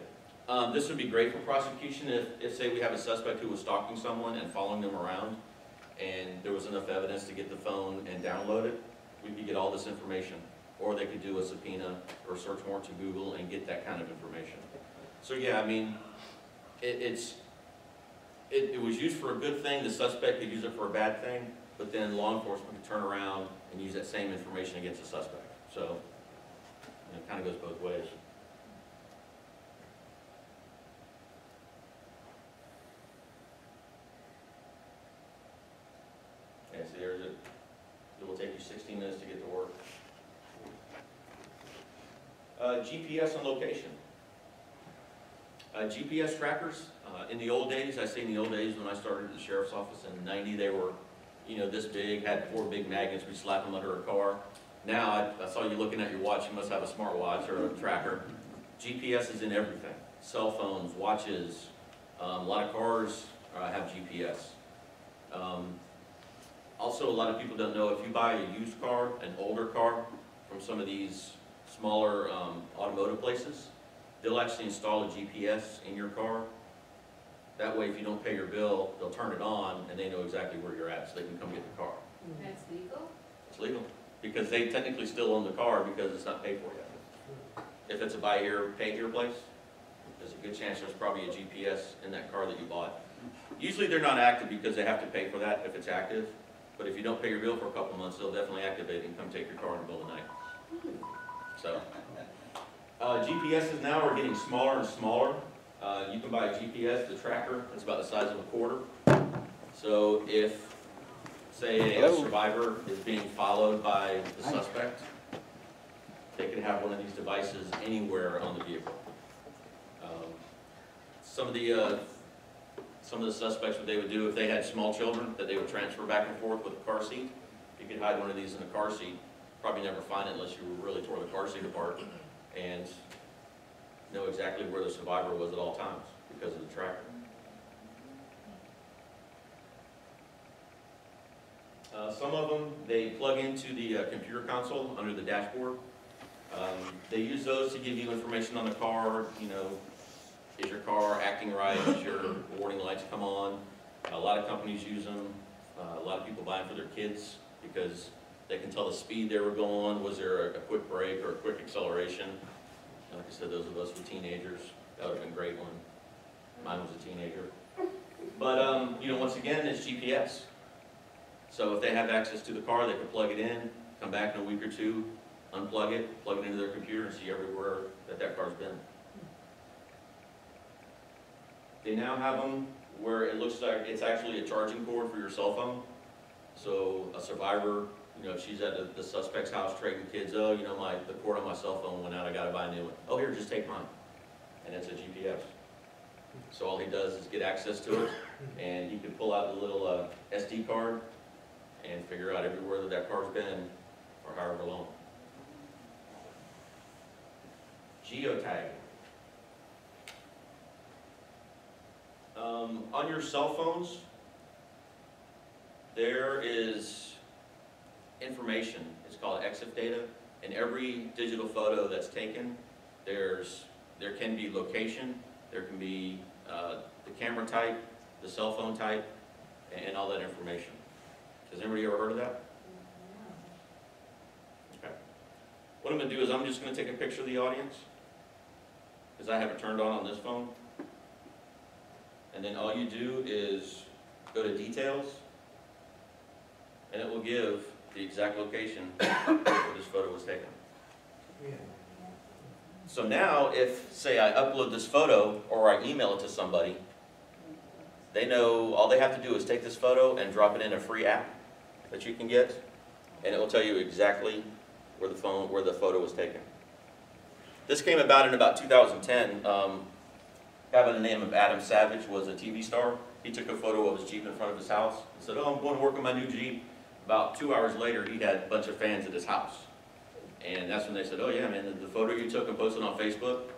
This would be great for prosecution if, say, we have a suspect who was stalking someone and following them around, and there was enough evidence to get the phone and download it. We could get all this information. Or they could do a subpoena or search warrant to Google and get that kind of information. So yeah, I mean, it was used for a good thing. The suspect could use it for a bad thing, but then law enforcement could turn around and use that same information against the suspect. So it kind of goes both ways. Okay, so there's it. It will take you 16 minutes to get to work. GPS on location. GPS trackers, in the old days, I say in the old days when I started at the sheriff's office in '90, they were, you know, this big, had 4 big magnets, we slap them under a car. Now, I saw you looking at your watch, you must have a smartwatch or a tracker. GPS is in everything. Cell phones, watches, a lot of cars have GPS. Also, a lot of people don't know, if you buy a used car, an older car, from some of these smaller automotive places, they'll actually install a GPS in your car. That way, if you don't pay your bill, they'll turn it on and they know exactly where you're at, so they can come get the car. That's legal? It's legal, because they technically still own the car because it's not paid for yet. If it's a buy here, pay here place, there's a good chance there's probably a GPS in that car that you bought. Usually they're not active because they have to pay for that if it's active, but if you don't pay your bill for a couple months, they'll definitely activate it and come take your car in the middle of the night. So, GPSs now are getting smaller and smaller. You can buy a GPS, the tracker, it's about the size of a quarter. So if, say, a survivor is being followed by the suspect, they can have one of these devices anywhere on the vehicle. Some of the suspects, what they would do if they had small children that they would transfer back and forth with a car seat, you could hide one of these in a car seat. Probably never find it unless you really tore the car seat apart, and know exactly where the survivor was at all times because of the tracker. Some of them, they plug into the computer console under the dashboard. They use those to give you information on the car, you know, is your car acting right, is your warning lights come on. A lot of companies use them. A lot of people buy them for their kids because they can tell the speed they were going, was there a quick brake or a quick acceleration. Like I said, those of us with teenagers, that would have been a great one. Mine was a teenager. But, you know, once again, it's GPS. So if they have access to the car, they can plug it in, come back in a week or two, unplug it, plug it into their computer, and see everywhere that that car's been. They now have them where it looks like it's actually a charging cord for your cell phone. So a survivor, you know, if she's at the suspect's house trading kids, oh, you know, the cord on my cell phone went out, I gotta buy a new one. Oh, here, just take mine. And it's a GPS. So all he does is get access to it, and he can pull out the little SD card and figure out everywhere that that car's been for however long. Geotagging. On your cell phones, there is information. It's called EXIF data. In every digital photo that's taken, there can be location, there can be the camera type, the cell phone type, and all that information. Has anybody ever heard of that? Okay. What I'm going to do is I'm just going to take a picture of the audience, because I have it turned on this phone. And then all you do is go to details, and it will give the exact location where this photo was taken. So now if, say, I upload this photo or I email it to somebody, they know all they have to do is take this photo and drop it in a free app that you can get, and it will tell you exactly where the photo was taken. This came about in about 2010. Guy by the name of Adam Savage was a TV star. He took a photo of his Jeep in front of his house and said, oh, I'm going to work on my new Jeep. About 2 hours later, he had a bunch of fans at his house. And that's when they said, oh yeah, man, the photo you took and posted on Facebook,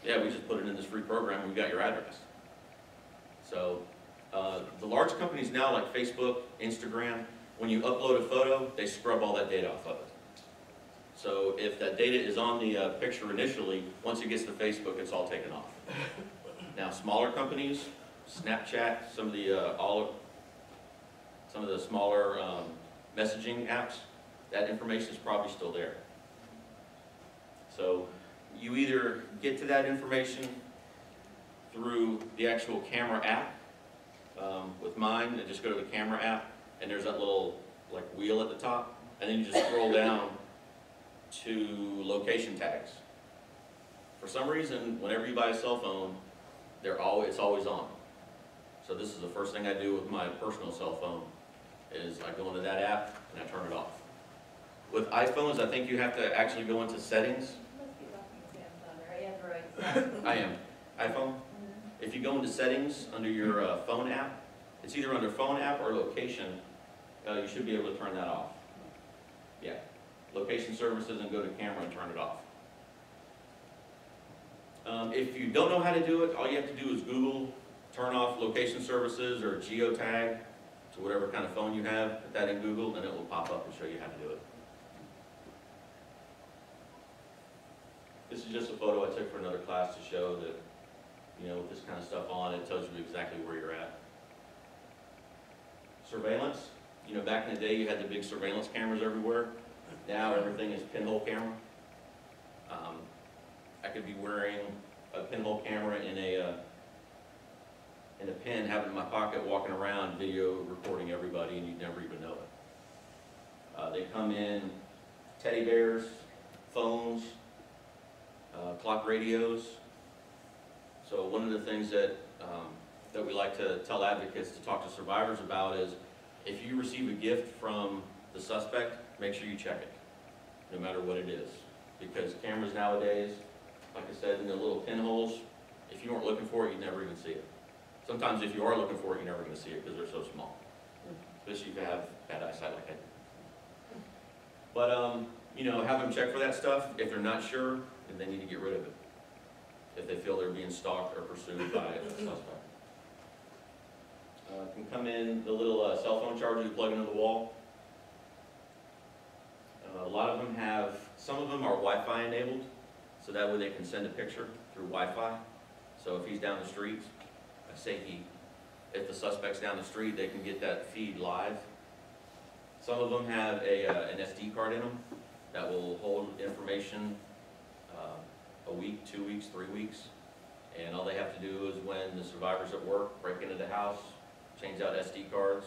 yeah, we just put it in this free program and we got your address. So the large companies now like Facebook, Instagram, when you upload a photo, they scrub all that data off of it. So if that data is on the picture initially, once it gets to Facebook, it's all taken off. Now smaller companies, Snapchat, some of the smaller messaging apps, that information is probably still there. So you either get to that information through the actual camera app. With mine, I just go to the camera app, and there's that little like wheel at the top, and then you just scroll down to location tags. For some reason, whenever you buy a cell phone, it's always on. So this is the first thing I do with my personal cell phone, is I go into that app and I turn it off. With iPhones, I think you have to actually go into settings. I am. iPhone? go into settings under your phone app, it's either under phone app or location, you should be able to turn that off. Yeah, location services and go to camera and turn it off. If you don't know how to do it, all you have to do is Google, turn off location services or geotag to whatever kind of phone you have, put that in Google and it will pop up and show you how to do it. This is just a photo I took for another class to show that, you know, with this kind of stuff on, it tells you exactly where you're at. Surveillance, you know, back in the day you had the big surveillance cameras everywhere. Now everything is pinhole camera. I could be wearing a pinhole camera in a pen, have it in my pocket, walking around, video recording everybody, and you'd never even know it. They come in teddy bears, phones, clock radios. So one of the things that we like to tell advocates to talk to survivors about is if you receive a gift from the suspect, make sure you check it, no matter what it is. Because cameras nowadays, like I said, in the little pinholes, if you weren't looking for it, you'd never even see it. Sometimes if you are looking for it, you're never going to see it because they're so small. Especially if you have bad eyesight like I do. But, you know, have them check for that stuff. If they're not sure, then they need to get rid of it. If they feel they're being stalked or pursued by a suspect. Can come in the little cell phone charger you plug into the wall. A lot of them have, some of them are Wi-Fi enabled, so that way they can send a picture through Wi-Fi. So if he's down the street, if the suspect's down the street, they can get that feed live. Some of them have an SD card in them that will hold information a week, 2 weeks, 3 weeks. And all they have to do is when the survivor's at work, break into the house, change out SD cards,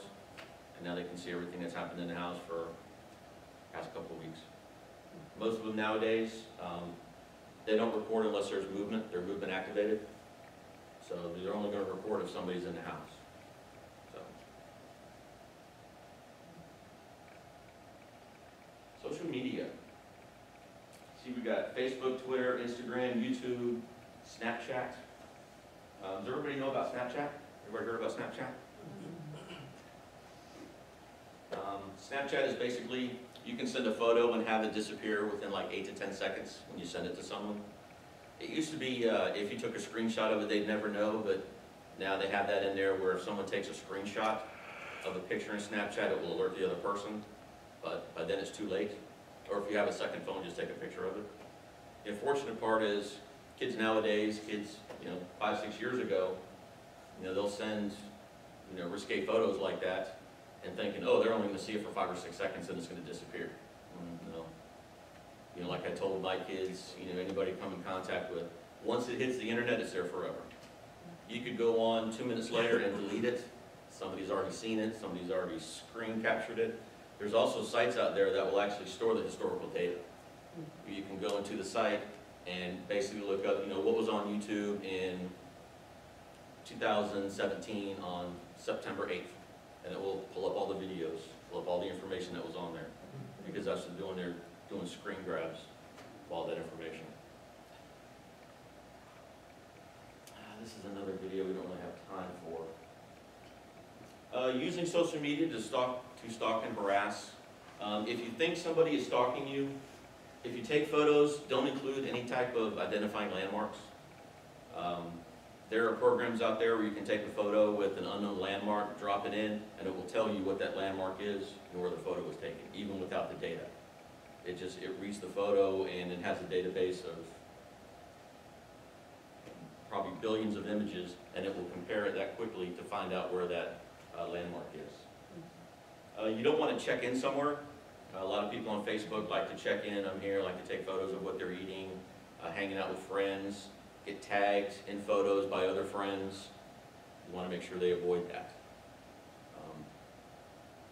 and now they can see everything that's happened in the house for the past couple of weeks. Most of them nowadays, they don't record unless there's movement, they're movement activated. So they're only going to report if somebody's in the house. So. Social media. See, we got Facebook, Twitter, Instagram, YouTube, Snapchat. Does everybody know about Snapchat? Everybody heard about Snapchat? Snapchat is basically, you can send a photo and have it disappear within like 8 to 10 seconds when you send it to someone. It used to be, if you took a screenshot of it, they'd never know, but now they have that in there where if someone takes a screenshot of a picture in Snapchat, it will alert the other person, but by then it's too late. Or if you have a second phone, just take a picture of it. The unfortunate part is, kids nowadays, you know, 5, 6 years ago, you know, they'll send, you know, risque photos like that and thinking, oh, they're only going to see it for 5 or 6 seconds and it's going to disappear. No. You know, like I told my kids, you know, anybody come in contact with, once it hits the internet, it's there forever. You could go on 2 minutes later and delete it. Somebody's already seen it. Somebody's already screen captured it. There's also sites out there that will actually store the historical data. You can go into the site and basically look up, you know, what was on YouTube in 2017 on September 8th. And it will pull up all the videos, pull up all the information that was on there. Because that's what they're doing screen grabs of all that information. This is another video we don't really have time for. Using social media to stalk and harass. If you think somebody is stalking you, if you take photos, don't include any type of identifying landmarks. There are programs out there where you can take a photo with an unknown landmark, drop it in, and it will tell you what that landmark is and where the photo was taken, even without the data. It reads the photo and it has a database of probably billions of images, and it will compare it that quickly to find out where that landmark is. You don't want to check in somewhere. A lot of people on Facebook like to check in. I'm here, like to take photos of what they're eating, hanging out with friends, get tagged in photos by other friends. You want to make sure they avoid that.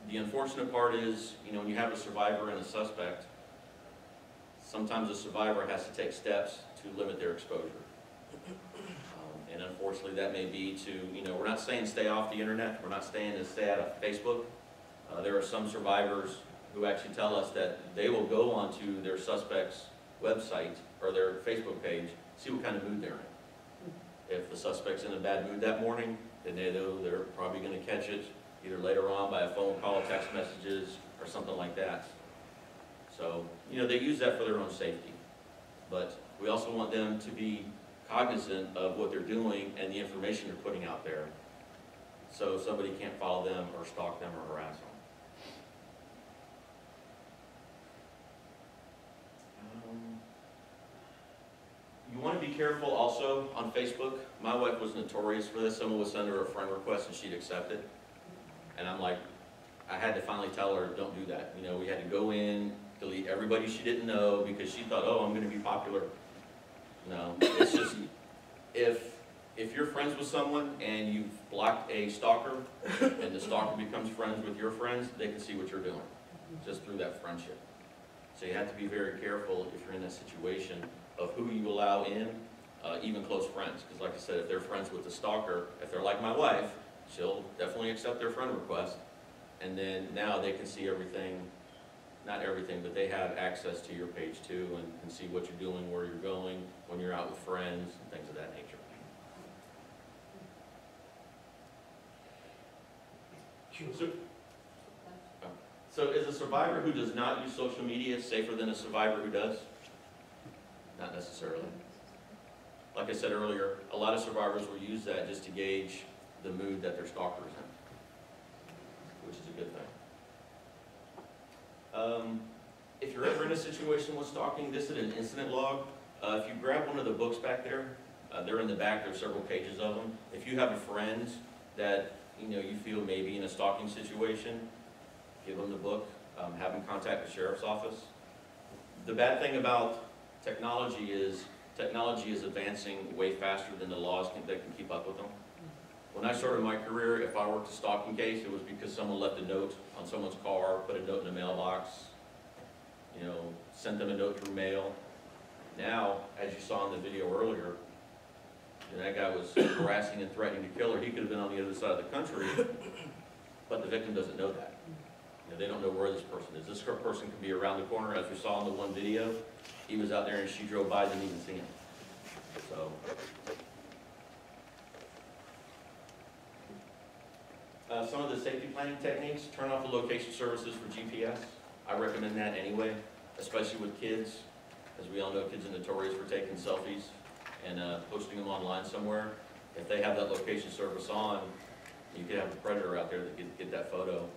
The unfortunate part is, you know, when you have a survivor and a suspect, sometimes the survivor has to take steps to limit their exposure. And unfortunately that may be to, you know, we're not saying stay off the internet, we're not saying to stay out of Facebook. There are some survivors who actually tell us that they will go onto their suspect's website or their Facebook page, see what kind of mood they're in. If the suspect's in a bad mood that morning, then they know they're probably going to catch it either later on by a phone call, text messages, or something like that. So, you know, they use that for their own safety. But we also want them to be cognizant of what they're doing and the information they're putting out there, so somebody can't follow them or stalk them or harass them. You want to be careful also on Facebook. My wife was notorious for this. Someone would send her a friend request and she'd accept it. And I'm like, I had to finally tell her, don't do that. You know, we had to go in, delete everybody she didn't know because she thought, oh, I'm going to be popular. No, it's just, if you're friends with someone and you've blocked a stalker and the stalker becomes friends with your friends, they can see what you're doing just through that friendship. So you have to be very careful if you're in that situation of who you allow in, even close friends. Because like I said, if they're friends with the stalker, if they're like my wife, she'll definitely accept their friend request. And then now they can see everything, not everything, but they have access to your page too and can see what you're doing, where you're going, when you're out with friends, and things of that nature. So is a survivor who does not use social media safer than a survivor who does? Not necessarily. Like I said earlier, a lot of survivors will use that just to gauge the mood that their stalker is in, which is a good thing. If you're ever in a situation with stalking, this is an incident log. If you grab one of the books back there, they're in the back, there's several pages of them. If you have a friend that you feel maybe in a stalking situation, give them the book, have them contact the sheriff's office. The bad thing about technology is advancing way faster than the laws that can keep up with them. When I started my career, if I worked a stalking case, it was because someone left a note on someone's car, put a note in the mailbox, sent them a note through mail. Now, as you saw in the video earlier, that guy was harassing and threatening to kill her. He could have been on the other side of the country, but the victim doesn't know that. They don't know where this person is. This person could be around the corner, as we saw in the one video. He was out there and she drove by, didn't even see him. So, some of the safety planning techniques: turn off the location services for GPS. I recommend that anyway, especially with kids. As we all know, kids are notorious for taking selfies and posting them online somewhere. If they have that location service on, you could have a predator out there that could get that photo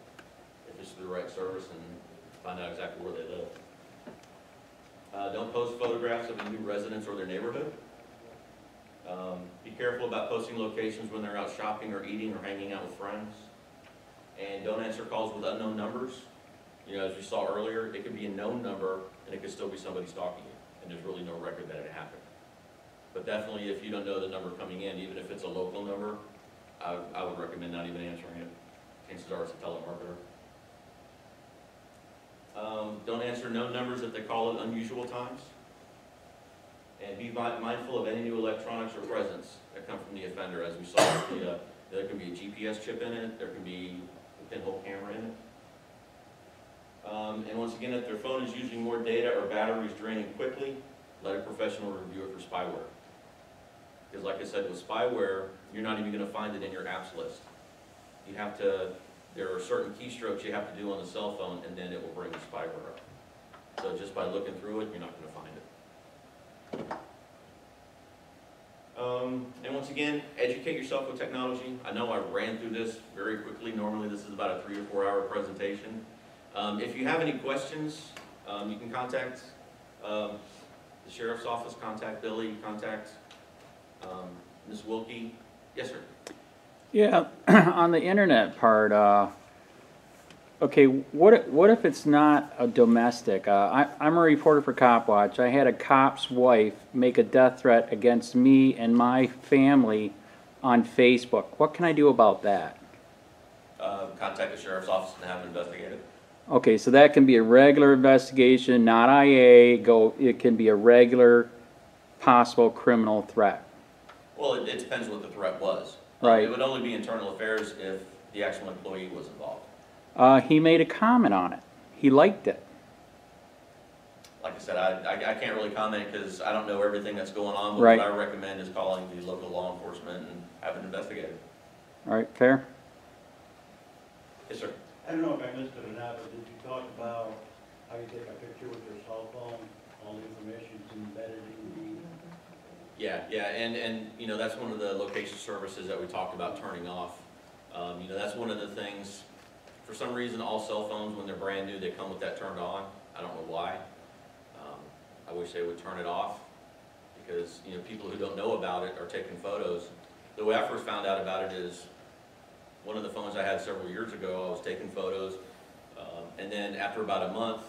if it's through the right service and find out exactly where they live. Don't post photographs of a new residence or their neighborhood. Be careful about posting locations when they're out shopping or eating or hanging out with friends. And don't answer calls with unknown numbers. As we saw earlier, it could be a known number and it could still be somebody stalking you, and there's really no record that it happened. But definitely, if you don't know the number coming in, even if it's a local number, I would recommend not even answering it. Chances are it's a telemarketer. Don't answer known numbers if they call at unusual times. And be mindful of any new electronics or presence that come from the offender. As we saw, there can be a GPS chip in it, there can be a pinhole camera in it. And once again, if their phone is using more data or batteries draining quickly, let a professional review it for spyware. Because like I said, with spyware, you're not even going to find it in your apps list. You have to, there are certain keystrokes you have to do on the cell phone, and then it will bring the spyware up. So just by looking through it, you're not going to find it. And once again, educate yourself with technology. I know I ran through this very quickly. Normally this is about a 3 or 4 hour presentation. If you have any questions, you can contact the sheriff's office, contact Billy, contact Ms. Wilkie. Yes, sir. Yeah, on the internet part, okay, what if it's not a domestic? I'm a reporter for Copwatch. I had a cop's wife make a death threat against me and my family on Facebook. What can I do about that? Contact the sheriff's office and have it investigated. Okay, so that can be a regular investigation, not IA. It can be a regular possible criminal threat. Well, it depends what the threat was. Right. It would only be internal affairs if the actual employee was involved. He made a comment on it. He liked it. like I said, I can't really comment because I don't know everything that's going on, but Right. what I recommend is calling the local law enforcement and having it investigated. All right, fair? Yes, sir. I don't know if I missed it or not, but did you talk about how you take a picture with your cell phone, all the information's embedded in Yeah, and you know, that's one of the location services that we talked about turning off. You know, that's one of the things, for some reason, all cell phones, when they're brand new, they come with that turned on. I don't know why. I wish they would turn it off because, you know, people who don't know about it are taking photos. The way I first found out about it is one of the phones I had several years ago, I was taking photos, and then after about a month,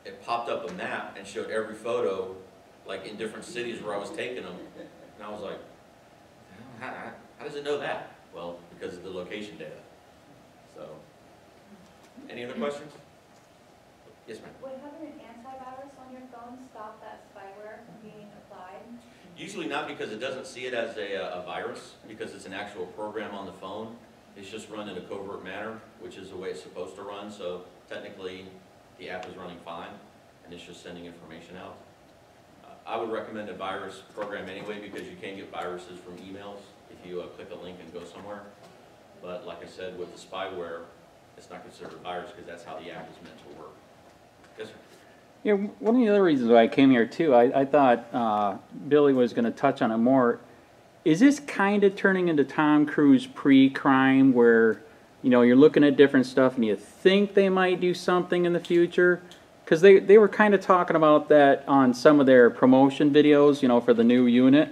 it popped up a map and showed every photo, like in different cities where I was taking them, and I was like, how does it know that? Well, because of the location data. So, any other questions? Yes, ma'am. Would having an antivirus on your phone stop that spyware from being applied? Usually not, because it doesn't see it as a virus, because it's an actual program on the phone. It's just run in a covert manner, which is the way it's supposed to run, so technically the app is running fine, and it's just sending information out. I would recommend a virus program anyway, because you can get viruses from emails if you click a link and go somewhere. But like I said, with the spyware, it's not considered a virus because that's how the app is meant to work. Yes, sir. Yeah, one of the other reasons why I came here too, I thought Billy was going to touch on it more. Is this kind of turning into Tom Cruise pre-crime where, you know, you're looking at different stuff and you think they might do something in the future? Because they were kind of talking about that on some of their promotion videos, you know, for the new unit.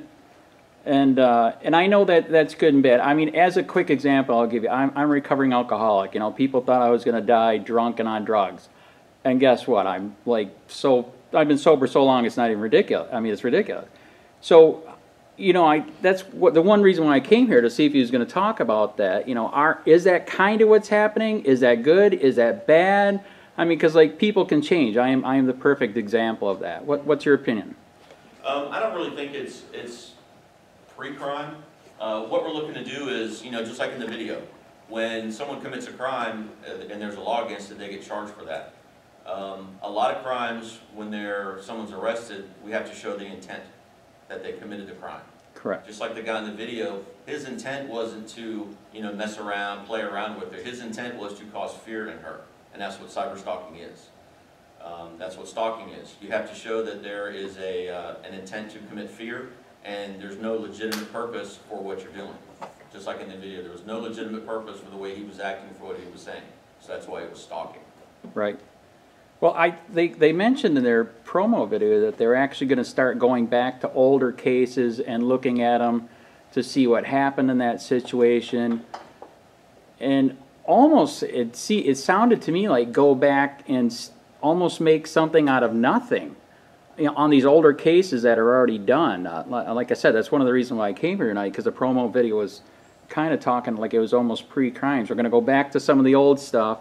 And I know that that's good and bad. I mean, as a quick example, I'll give you, I'm a recovering alcoholic. You know, people thought I was going to die drunk and on drugs. And guess what? I'm like, I've been sober so long, it's not even ridiculous. I mean, it's ridiculous. So, you know, that's what the one reason why I came here, to see if he was going to talk about that. You know, is that kind of what's happening? Is that good? Is that bad? I mean, because like people can change. I am the perfect example of that. What's your opinion? I don't really think it's pre-crime. What we're looking to do is, you know, just like in the video, when someone commits a crime and there's a law against it, they get charged for that. A lot of crimes, when someone's arrested, we have to show the intent that they committed the crime. Correct. Just like the guy in the video, his intent wasn't to, you know, mess around, play around with her. His intent was to cause fear in her, and that's what cyber stalking is. That's what stalking is. You have to show that there is an intent to commit fear, and there's no legitimate purpose for what you're doing. Just like in the video, there was no legitimate purpose for the way he was acting, for what he was saying. So that's why it was stalking. Right. Well, they mentioned in their promo video that they're actually going to start going back to older cases and looking at them to see what happened in that situation. And almost, it sounded to me like go back and almost make something out of nothing, you know, on these older cases that are already done. Like I said, that's one of the reasons why I came here tonight, because the promo video was kind of talking like it was almost pre-crimes. We're going to go back to some of the old stuff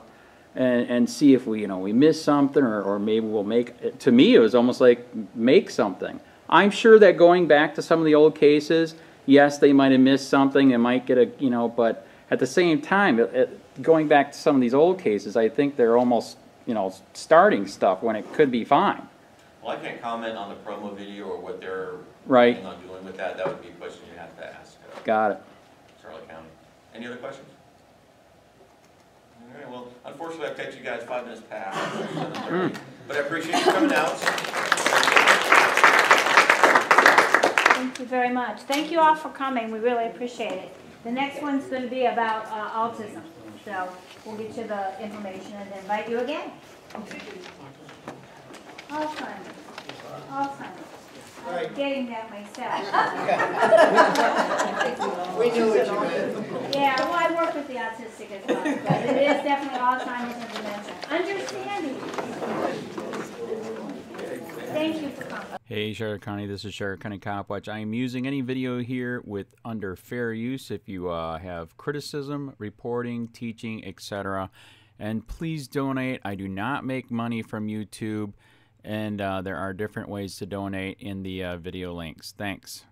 and see if we missed something, or maybe we'll make, to me it was almost like make something. I'm sure that going back to some of the old cases, yes, they might have missed something, they might get a, you know, but at the same time, going back to some of these old cases, I think they're almost, you know, starting stuff when it could be fine. Well, I can't comment on the promo video or what they're Right. planning on doing with that. That would be a question you have to ask Got it. Charlotte County. Any other questions? All right, well, unfortunately, I've taken you guys 5 minutes past. But I appreciate you coming out. Thank you very much. Thank you all for coming. We really appreciate it. The next one's going to be about autism. So we'll get you the information and invite you again. Alzheimer's. I'm getting that myself. We knew what you meant. Yeah, well, I work with the autistic as well, but it is definitely Alzheimer's and dementia. Understanding. Thank you for coming. Hey Charlotte County, this is Charlotte County Copwatch. I am using any video here with under fair use if you have criticism, reporting, teaching, etc. And please donate. I do not make money from YouTube, and there are different ways to donate in the video links. Thanks.